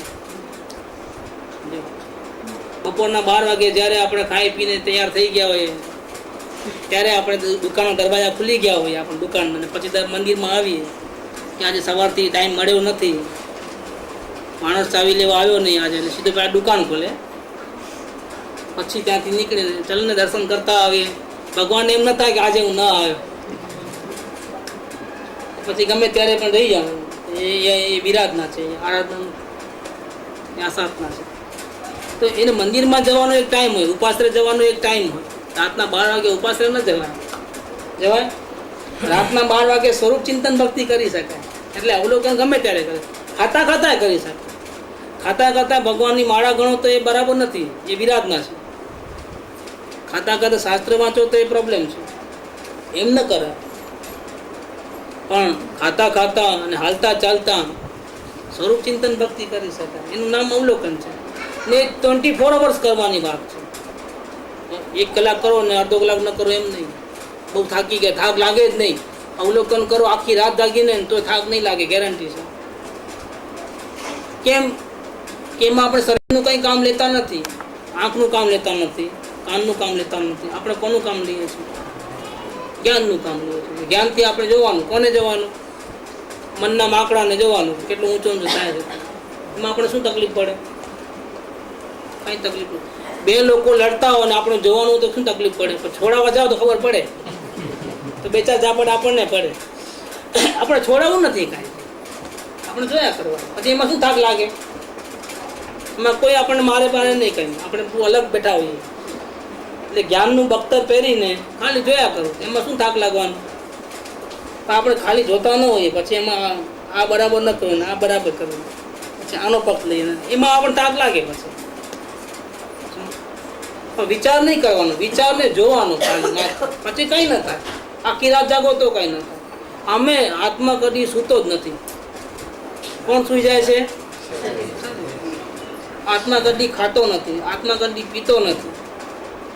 બપોરના 12 વાગે જ્યારે આપણે ખાઈ પીને તૈયાર થઈ ગયા હોય ત્યારે આપણે દુકાનના દરવાજા ખુલી ગયા હોય આપણે દુકાન, અને પછી મંદિરમાં આવીએ કે આજે સવારથી ટાઈમ મળ્યો નથી, માણસ ચાવી લેવા આવ્યો નહીં આજે, એટલે સીધું પહેલાં દુકાન ખોલે, પછી ત્યાંથી નીકળીને ચલને દર્શન કરતા આવીએ. ભગવાનને એમ ન થાય કે આજે હું ન આવ્યો, પછી ગમે ત્યારે પણ રહી જાવ. એ વિરાધના છે, આરાધના, આસાધના છે. તો એને મંદિરમાં જવાનો એક ટાઈમ હોય, ઉપાશ્રય જવાનો એક ટાઈમ હોય. રાતના 12 વાગે ઉપાશ્રય ન જવાય. રાતના 12 વાગે સ્વરૂપ ચિંતન ભક્તિ કરી શકાય. એટલે અવલોકન ગમે ત્યારે કરે, ખાતા ખાતા કરી શકાય. ખાતા ખાતા ભગવાનની માળા ગણો તો એ બરાબર નથી, એ વિરાધના છે. ખાતા ખાતા શાસ્ત્ર વાંચો તો એ પ્રોબ્લેમ છે, એમ ન કરે. પણ ખાતા ખાતા અને હાલતા ચાલતા સ્વરૂપ ચિંતન ભક્તિ કરી શકાય. એનું નામ અવલોકન છે. ને 24 અવર્સ કરવાની વાત છે. 1 કલાક કરો ને અડધો કલાક ન કરો એમ નહીં. બહુ થાકી ગયા, થાક લાગે જ નહીં. અવલોકન કરો આખી રાત જાગીને તો થાક નહીં લાગે, ગેરંટી છે. કેમ કે એમાં આપણે શરીરનું કંઈ કામ લેતા નથી, આંખનું કામ લેતા નથી, કાનનું કામ લેતા નથી. આપણે કોનું કામ લઈએ છીએ? જ્ઞાનનું કામ લઈએ છીએ. જ્ઞાનથી આપણે જોવાનું, કોને જોવાનું? મનના માકડાને જોવાનું, કેટલું ઊંચું ઊંચું થાય છે. એમાં આપણે શું તકલીફ પડે? કઈ તકલીફ નહીં. 2 લોકો લડતા હોય ને આપણે જોવાનું તો શું તકલીફ પડે? પણ છોડાવવા જાવ તો ખબર પડે, તો 2-4 ઝાપટ આપણને પડે. આપણે છોડાવવું નથી કાંઈ, આપણે જોયા કરવા. પછી એમાં શું થાક લાગે? એમાં કોઈ આપણને મારે પારે નહીં કંઈ, આપણે અલગ બેઠા હોઈએ. એટલે જ્ઞાનનું બખ્તર પહેરીને ખાલી જોયા કરો, એમાં શું થાક લાગવાનું? પણ આપણે ખાલી જોતા ન હોઈએ, પછી એમાં આ બરાબર ન કરવું ને આ બરાબર કરવું, પછી આનો પક્ષ લઈને એમાં આપણને થાક લાગે. પછી વિચાર નહીં કરવાનો, વિચારને જોવાનો ખાલી, પછી કંઈ ન થાય. આખી રાત જાગો તો કંઈ ન થાય. અમે આત્મા કદી સૂતો જ નથી. કોણ સૂઈ જાય છે? આત્મા કદી ખાતો નથી, આત્મા કદી પીતો નથી,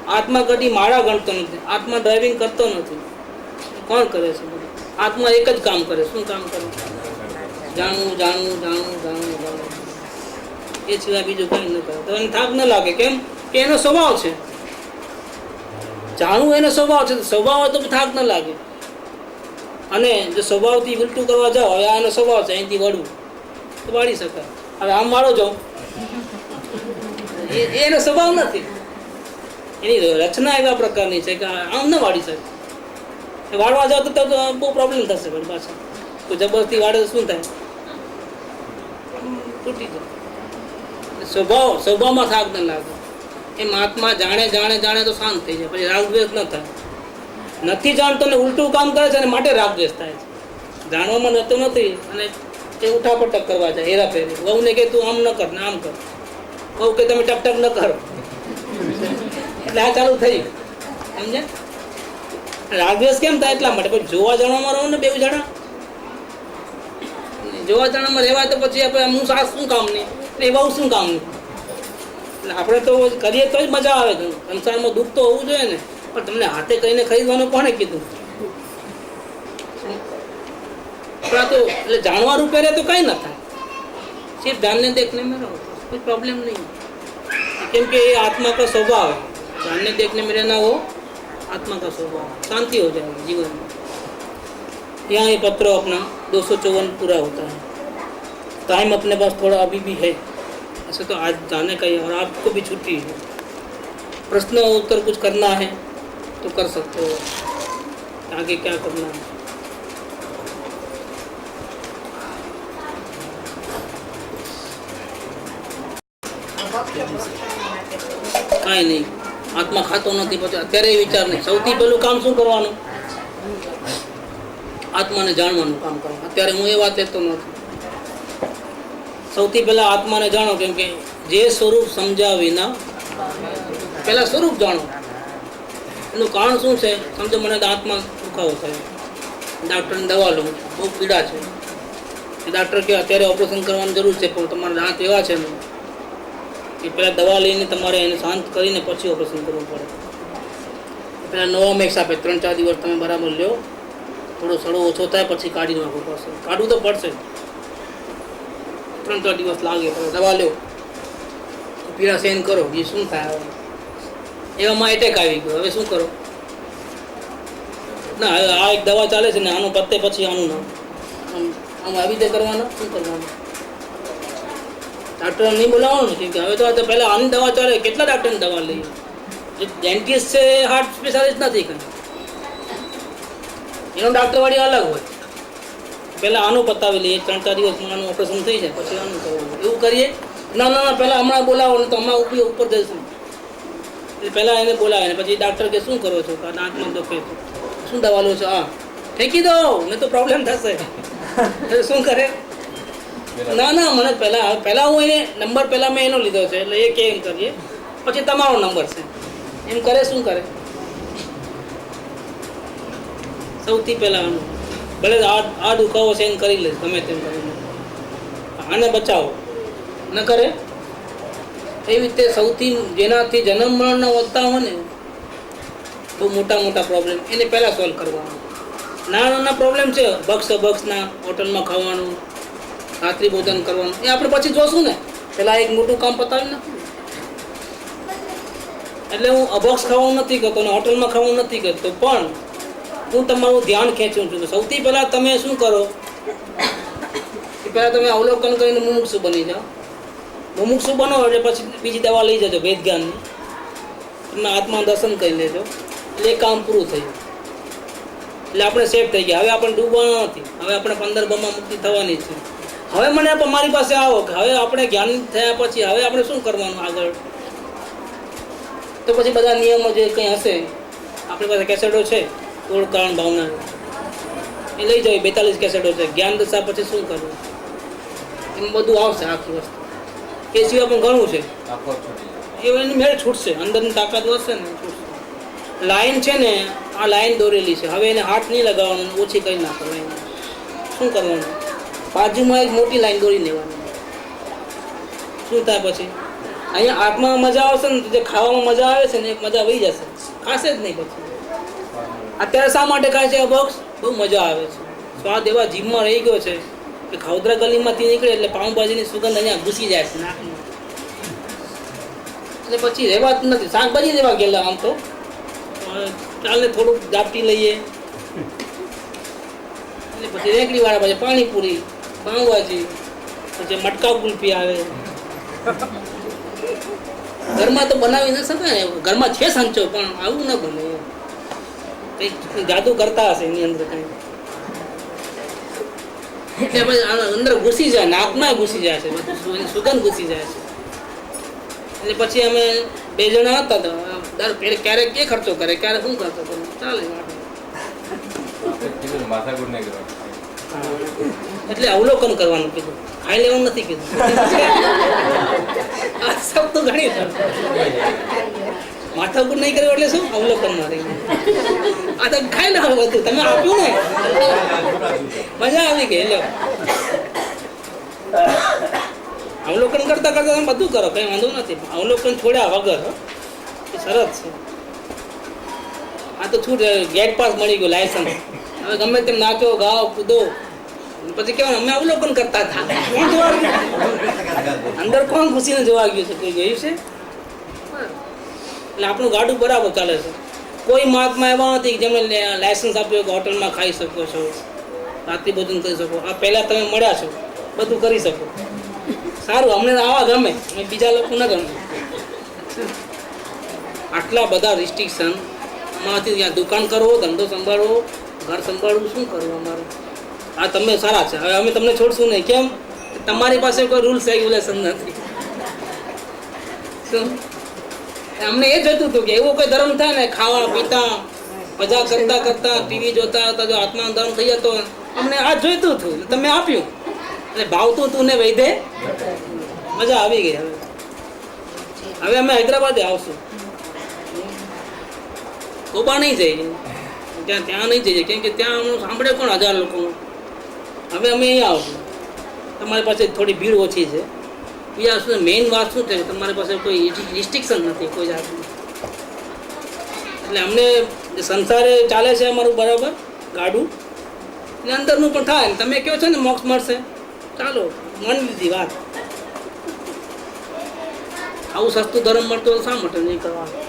આત્મા કદી માળા ગણતો નથી, આત્મા ડ્રાઇવિંગ કરતો નથી. કોણ કરે છે? આત્મા એક જ કામ કરે. શું કામ કરે? જાણવું જાણવું જાણવું જાણવું જાણવું, એ સિવાય બીજું કંઈ ન કરે. તો એને થાક ન લાગે. કેમ કે એનો સ્વભાવ છે. જાણવું એનો સ્વભાવ છે. સ્વભાવ હોય તો થાક ન લાગે. અને જો સ્વભાવથી ઉલટું કરવા જાઓ, હવે આનો સ્વભાવ છે અહીંથી વળવું, તો વાળી શકાય. હવે આમ વાળો જાઉં એનો સ્વભાવ નથી, એની રચના એવા પ્રકારની છે કે આમ ન વાળી શકે. વાળવા જાવ તો બહુ પ્રોબ્લેમ થશે પણ પાછા તો જબરદસ્તી વાળે તો શું થાય, તૂટી જાય. સ્વભાવમાં થાક ન લાગે. એમ આત્મા જાણે જાણે જાણે તો શાંત થઈ જાય, પછી રાગદ્વેષ ન થાય. નથી જાણતો ને ઉલટું કામ કરે છે અને માટે રાગદ્વેષ થાય છે. જાણવામાં નતું નથી અને એ ઉઠાપટક કરવા જાય, હેરાફેરી. વહુને કે તું આમ ન કર ને આમ કર, વહુ કે તમે ટકટક ન કરો, એટલે આ ચાલુ થઈ સમજે. રાગદ્વેષ કેમ થાય એટલા માટે. પછી જોવા જાણવામાં રહો ને બે જણા, જોવા જાણવામાં રહેવાય તો પછી આપણે હું સાસ શું કામ નહીં એ બહુ શું કામ નહીં. એટલે આપણે તો કરીએ તો જ મજા આવે છે. સંસારમાં દુઃખ તો હોવું જોઈએ ને, પણ તમને હાથે કહીને ખરીદવાનું કોણે કીધું? તો એટલે જાણવા રૂપે રહે તો કઈ ન થાય. सिर्फ जानने देखने में रहो, कोई प्रॉब्लम नहीं. क्योंकि ये आत्मा का स्वभाव है. जानने देखने में रहना वो आत्मा का स्वभाव, शांति हो जाएगी जीवन में. यहाँ ये पत्र अपना 254 पूरा होता है. टाइम अपने पास थोड़ा अभी भी है, ऐसे तो आज जाने का ही, और आपको भी छुट्टी है. प्रश्न उत्तर कुछ करना है तो कर सकते हो, आगे क्या करना है. કાંઈ નહીં, આત્મા ખાતો નથી પછી અત્યારે એ વિચાર નહીં. સૌથી પહેલું કામ શું કરવાનું? આત્માને જાણવાનું કામ કરવાનું. અત્યારે હું એ વાત લેતો નથી. સૌથી પહેલા આત્માને જાણો, કેમ કે જે સ્વરૂપ સમજ્યા વિના પહેલા સ્વરૂપ જાણો. એનું કારણ શું છે? સમજો મને દાંતમાં દુખાવો થાય, ડાક્ટરની દવા લઉં, બહુ પીડા છે. ડાક્ટર કે અત્યારે ઓપરેશન કરવાની જરૂર છે, પણ તમારા દાંત એવા છે ને કે પહેલાં દવા લઈને તમારે એને શાંત કરીને પછી ઓપરેશન કરવું પડે. પહેલાં નોવામેક્સ આપે, 3-4 દિવસ તમે બરાબર લ્યો, થોડો સડો ઓછો થાય પછી કાઢી નાખવું પડશે. કાઢવું તો પડશે, 3-4 દિવસ લાગે. દવા લો, પીડા સહન કરો, એ શું થાય? એવામાં એટેક આવી ગયો, હવે શું કરો? ના, હવે આ એક દવા ચાલે છે ને, આનું પત્તે પછી આનું નામ આમ આવી રીતે કરવાનું. શું કરવાનું? ડૉક્ટર નહીં બોલાવવાનું ને, કેમકે હવે તો પહેલાં આની દવા ચાલે. કેટલા ડૉક્ટરની દવા લઈએ? જે ડેન્ટિસ્ટ છે હાર્ટ સ્પેશિયાલિસ્ટ નથી કંઈ, એનો ડાક્ટરવાળી અલગ હોય. પહેલાં આનું પતાવી લઈએ, 3-4 દિવસમાં આનું ઓપરેશન થઈ જાય પછી આનું કરવાનું. એવું કરીએ? ના ના ના, પહેલાં હમણાં બોલાવો ને તો હમણાં ઉપર જઈશું. એટલે પહેલાં એને બોલાવે ને પછી ડાક્ટર કે શું કરો છો? દાંતમાં દુખે છે, શું દવા લો છો? હા, ફેંકી દો ને તો પ્રોબ્લેમ થશે. શું કરે? ના ના, મને પહેલાં હું એને નંબર પહેલાં મેં એનો લીધો છે, એટલે એ કે એમ કરીએ, પછી તમારો નંબર છે એમ કરે. શું કરે? સૌથી પહેલાં ભલે આ દુખાવો છે એને કરી લે ગમે તેમ કરીને, આને બચાવો ન કરે. એવી રીતે સૌથી જેનાથી જન્મ મરણના વધતા હોય ને બહુ મોટા મોટા પ્રોબ્લેમ, એને પહેલાં સોલ્વ કરવાનો. નાના નાના પ્રોબ્લેમ છે, બક્ષના હોટલમાં ખાવાનું, રાત્રિ ભોજન કરવાનું, એ આપણે પછી જોશું ને. પહેલાં એક મોટું કામ પતાવી નાખું. એટલે હું અભક્ષ ખાવાનું નથી કરતો અને હોટલમાં ખાવાનું નથી કરતો, પણ હું તમારું ધ્યાન ખેંચું છું. સૌથી પહેલાં તમે શું કરો કે પહેલાં તમે અવલોકન કરીને મુમુક્ષુ બની જાઓ. મુમુક્ષુ બનો એટલે પછી બીજી દવા લઈ જજો વેદ જ્ઞાનની, તમે આત્મા દર્શન કરી લેજો, એટલે એ કામ પૂરું થયું. એટલે આપણે સેફ થઈ ગયા. હવે આપણે ડૂબવાના નથી, હવે આપણે 15 બમાં મુક્તિ થવાની છે. હવે મને મારી પાસે આવો કે હવે આપણે જ્ઞાન થયા પછી હવે આપણે શું કરવાનું આગળ. તો પછી બધા નિયમો જે કંઈ હશે, આપણી પાસે કેસેટો છે ઓળ કારણ ભાવના, એ લઈ જાય. 42 કેસેટો છે. જ્ઞાન દશા પછી શું કરવું એમ બધું આવશે આખી વસ્તુ. એ સિવાય પણ ઘણું છે, એ એની મેળ છૂટશે. અંદરની તાકાત વધશે ને છૂટશે. લાઈન છે ને, આ લાઈન દોરેલી છે, હવે એને હાથ નહીં લગાવવાનું, ઓછી કરી નાખો લાઈન. શું કરવાનું? બાજુમાં એક મોટી લાઈન દોરી લેવાની. શું થાય પછી? અહીંયા આત્મામાં મજા આવશે ને, જે ખાવામાં મજા આવે છે ને એક મજા વહી જશે, ખાશે જ નહીં પછી. અત્યારે શા માટે ખાય છે અભક્ષ? બહુ મજા આવે છે, સ્વાદ એવા જીભમાં રહી ગયો છે કે ખાઉદરા ગલીમાંથી નીકળે એટલે પાઉંભાજીની સુગંધ અહીંયા ઘૂસી જાય છે નાકમાં, એટલે પછી રહેવાતું નથી. શાકભાજી લેવા ગયેલા આમ તો ચાલને થોડુંક ઝાપટી લઈએ, એટલે પછી રેકડીવાળા પાસે પાણીપુરી, પાઉંભાજી, પછી મટકા કુલ્ફી આવે. ઘરમાં તો બનાવી ન શકાય, ઘરમાં છે સંચો, પણ આવું ન બને. કંઈક જાદુ કરતા હશે એની અંદર કંઈ, એટલે પછી અંદર ઘૂસી જાય, નાકમાં ઘૂસી જાય છે, બધું સુગંધ ઘૂસી જાય છે. એટલે પછી અમે 2 જણા હતા તો ક્યારેક એ ખર્ચો કરે, ક્યારેક શું ખર્ચો કરે, ચાલે. એટલે અવલોકન કરવાનું કીધું, ખાઈ લેવાનું નથી કીધું. આ સબ તો ઘણી માથાકૂટ નહીં કર્યું એટલે શું અવલોકન માં રહી. આ તો ખાઈ લે બધું, તમે આપ્યું ને, મજા આવી ગઈ. લો અવલોકન કરતા કરતા તમે બધું કરો, કઈ વાંધો નથી. અવલોકન છોડ્યા વગર સરસ છે. આ તો છૂટ, ગેટ પાસ મળી ગયો, લાયસન્સ. હવે ગમે તેમ નાચો, ગાઓ, કૂદો, પછી કેવાનું અમે અવલોકન કરતા હતા. કોણ જોવા ગયું અંદર, કોણ ઘૂસીને જોવા ગયું છે, કોઈ જોયું છે? એટલે આપણું ગાડું બરાબર ચાલે છે. કોઈ મહાત્મા એવા નથી જેમને લાયસન્સ આપ્યું કે હોટલમાં ખાઈ શકો છો, રાત્રિ ભોજન કરી શકો. આ પહેલા તમે મળ્યા છો, બધું કરી શકો. સારું, અમને આવા ગમે, અમે બીજા લોકો ન ગમે. આટલા બધા રિસ્ટ્રિક્શન માંથી ત્યાં દુકાન કરવો, ધંધો સંભાળવો, ઘર સંભાળવું, શું કરવું અમારું? આ તમે સારા છે, હવે અમે તમને છોડશું નહીં. કેમ? તમારી પાસે કોઈ રૂલ્સ રેગ્યુલેશન નથી. શું અમને એ જોઈતું હતું કે એવો કોઈ ધર્મ થાય ને, ખાવા પીતા મજા કરતા કરતા ટીવી જોતા હતા, જો આત્મા ધર્મ થઈ જતો, અમને આ જોઈતું હતું, તમે આપ્યું. એટલે ભાવતું તું ને વૈધે મજા આવી ગઈ. હવે અમે હૈદરાબાદે આવશું, કોબા નહીં જઈએ, ત્યાં નહીં જઈએ, કેમ કે ત્યાં સાંભળે કોણ 1000 લોકોનું. હવે અમે અહીંયા આવશું, તમારી પાસે થોડી ભીડ ઓછી છે. બીજા શું મેઇન વાત શું છે, તમારી પાસે કોઈ રિસ્ટ્રિક્શન નથી કોઈ જાતનું. એટલે અમને સંસારે ચાલે છે અમારું બરાબર ગાડું, એટલે અંદરનું પણ થાય ને. તમે કહો છો ને મોક્ષ મળશે, ચાલો માની લીધી વાત. આવું સસ્તું ધર્મ મળતું તો શા માટે નહીં કરવાનું?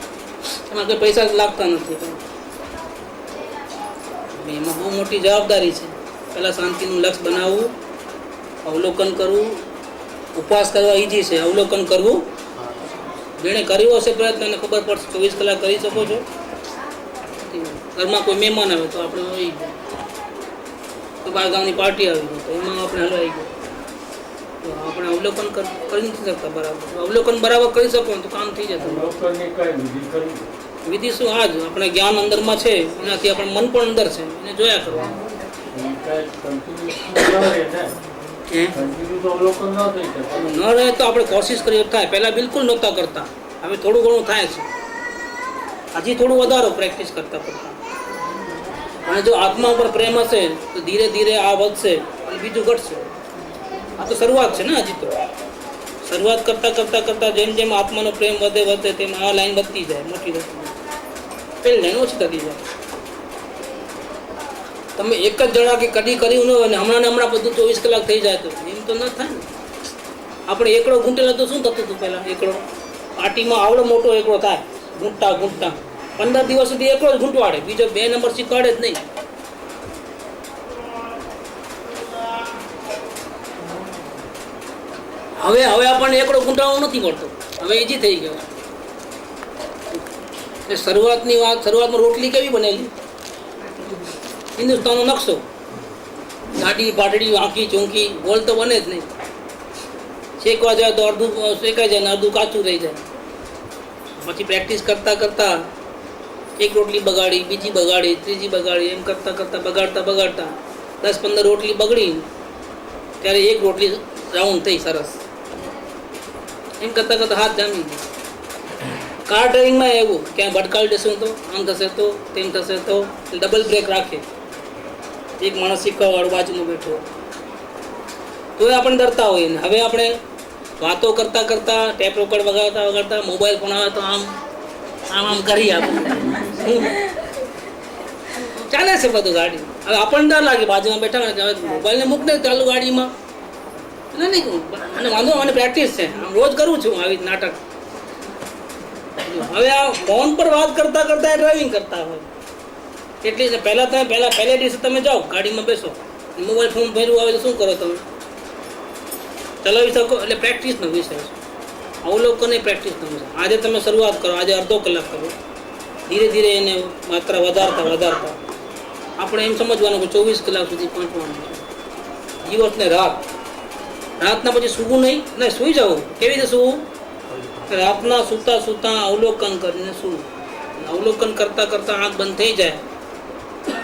એમાં કંઈ પૈસા લાગતા નથી. એમાં બહુ મોટી જવાબદારી છે. પહેલાં શાંતિનું લક્ષ્ય બનાવવું, અવલોકન કરવું. ઉપવાસ કરવા ઈજી છે, અવલોકન કરવું જેણે કર્યો હશે પ્રયત્ન એને ખબર પડશે. 24 કલાક કરી શકો છો. ઘરમાં કોઈ મહેમાન આવે તો આપણે આવી ગયો, તો બહાર ગામની પાર્ટી આવી ગઈ તો એમાં આપણે હલવાઈ ગયો. તો આપણે અવલોકન કરી નથી શકતા બરાબર. અવલોકન બરાબર કરી શકો તો કામ થઈ જતું. વિધિ શું? આ જ આપણે જ્ઞાન અંદરમાં છે, એનાથી આપણે મન પણ અંદર છે, એને જોયા કરવાનું. ન રહે તો આપણે કોશિશ કરીએ થાય. પહેલા બિલકુલ નહોતા કરતા, હવે થોડું ઘણું થાય છે. હજી થોડું વધારો પ્રેક્ટિસ કરતા કરતા. અને જો આત્મા પર પ્રેમ હશે તો ધીરે ધીરે આ વધશે અને બીજું ઘટશે. આ તો શરૂઆત છે ને, હજી તો શરૂઆત કરતા કરતા કરતા જેમ જેમ આત્માનો પ્રેમ વધે વધે તેમ આ લાઈન વધતી જાય, મોટી વધતી જાય. પેલી લાઈન ઓછી થતી જાય. તમે એક જ જણા કે કદી કર્યું ન હોય અને હમણાં બધું 24 કલાક થઈ જાય તો એમ તો ન થાય ને. આપણે એકડો ઘૂંટેલો તો શું થતું હતું પહેલાં? એકડો પાટીમાં આવડો મોટો એકડો થાય, ઘૂંટતા 15 દિવસ સુધી એકડો જ ઘૂંટવાડે, બીજો 2 નંબર શીખવાડે જ નહીં. હવે આપણને એકડો ઘૂંટાવો નથી પડતો, હવે ઈજી થઈ ગયો. શરૂઆતની વાત, શરૂઆતમાં રોટલી કેવી બનેલી? હિન્દુસ્તાનનો નકશો, ગાડી પાટડી વાંકી ચોંકી, ગોળ તો બને જ નહીં. શેકવા જાય તો અડધું શેકાઈ જાય ને અડધું કાચું રહી જાય. પછી પ્રેક્ટિસ કરતાં કરતાં એક રોટલી બગાડી, બીજી બગાડી, ત્રીજી બગાડી, એમ કરતાં કરતાં બગાડતા 10-15 રોટલી બગડી, ત્યારે એક રોટલી રાઉન્ડ થઈ સરસ. એમ કરતાં કરતાં હાથ જામી ગયો. કાર ડ્રાઇવિંગમાં એવું ક્યાં ભટકાવી દેશું તો આમ થશે તો તેમ થશે તો ડબલ બ્રેક રાખે. એક માણસ શીખવાવાળો બાજુમાં બેઠો તો આપણે ડરતા હોઈએ ને. હવે આપણે વાતો કરતાં કરતાં, ટેપ રોકડ વગાડતા મોબાઈલ ફોન આવે તો આમ કરી આપણે ચાલે છે બધું ગાડી. હવે આપણને ડર લાગે બાજુમાં બેઠા હવે મોબાઈલને મૂક દે ચાલુ ગાડીમાં નહીં. અને વાંધો મને પ્રેક્ટિસ છે, આમ રોજ કરું છું આવી નાટક. હવે આ ફોન પર વાત કરતાં કરતાં ડ્રાઇવિંગ કરતા હોય એટલી પહેલા દિવસે તમે જાઓ ગાડીમાં બેસો, મોબાઈલ ફોન ભર્યું આવે તો શું કરો તમે? ચલાવી શકો એટલે પ્રેક્ટિસનો વિષય છે. અવલોકન એ પ્રેક્ટિસનો વિષય. આજે તમે શરૂઆત કરો, આજે અડધો કલાક કરો, ધીરે ધીરે એને માત્રા વધારતા આપણે એમ સમજવાનું કે 24 કલાક સુધી પહોંચવાનું છે. દિવસ ને રાતના પછી સૂવું નહીં, ને સૂઈ જવું. કેવી રીતે સૂવું? રાતના સૂતા અવલોકન કરીને સૂવું. અવલોકન કરતાં આંખ બંધ થઈ જાય,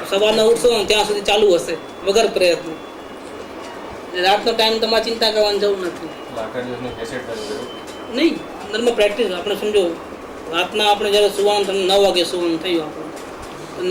સવારના ઉઠશો ત્યાં સુધી ચાલુ હશે વગર પ્રયત્ન. રાતનો ટાઈમ તમારે ચિંતા કરવાની જરૂર નથી. નહીં, અંદરમાં પ્રેક્ટિસ. આપણે સમજો રાતના આપણે જ્યારે સુવાનું 9 વાગે સુવાનું થયું આપણે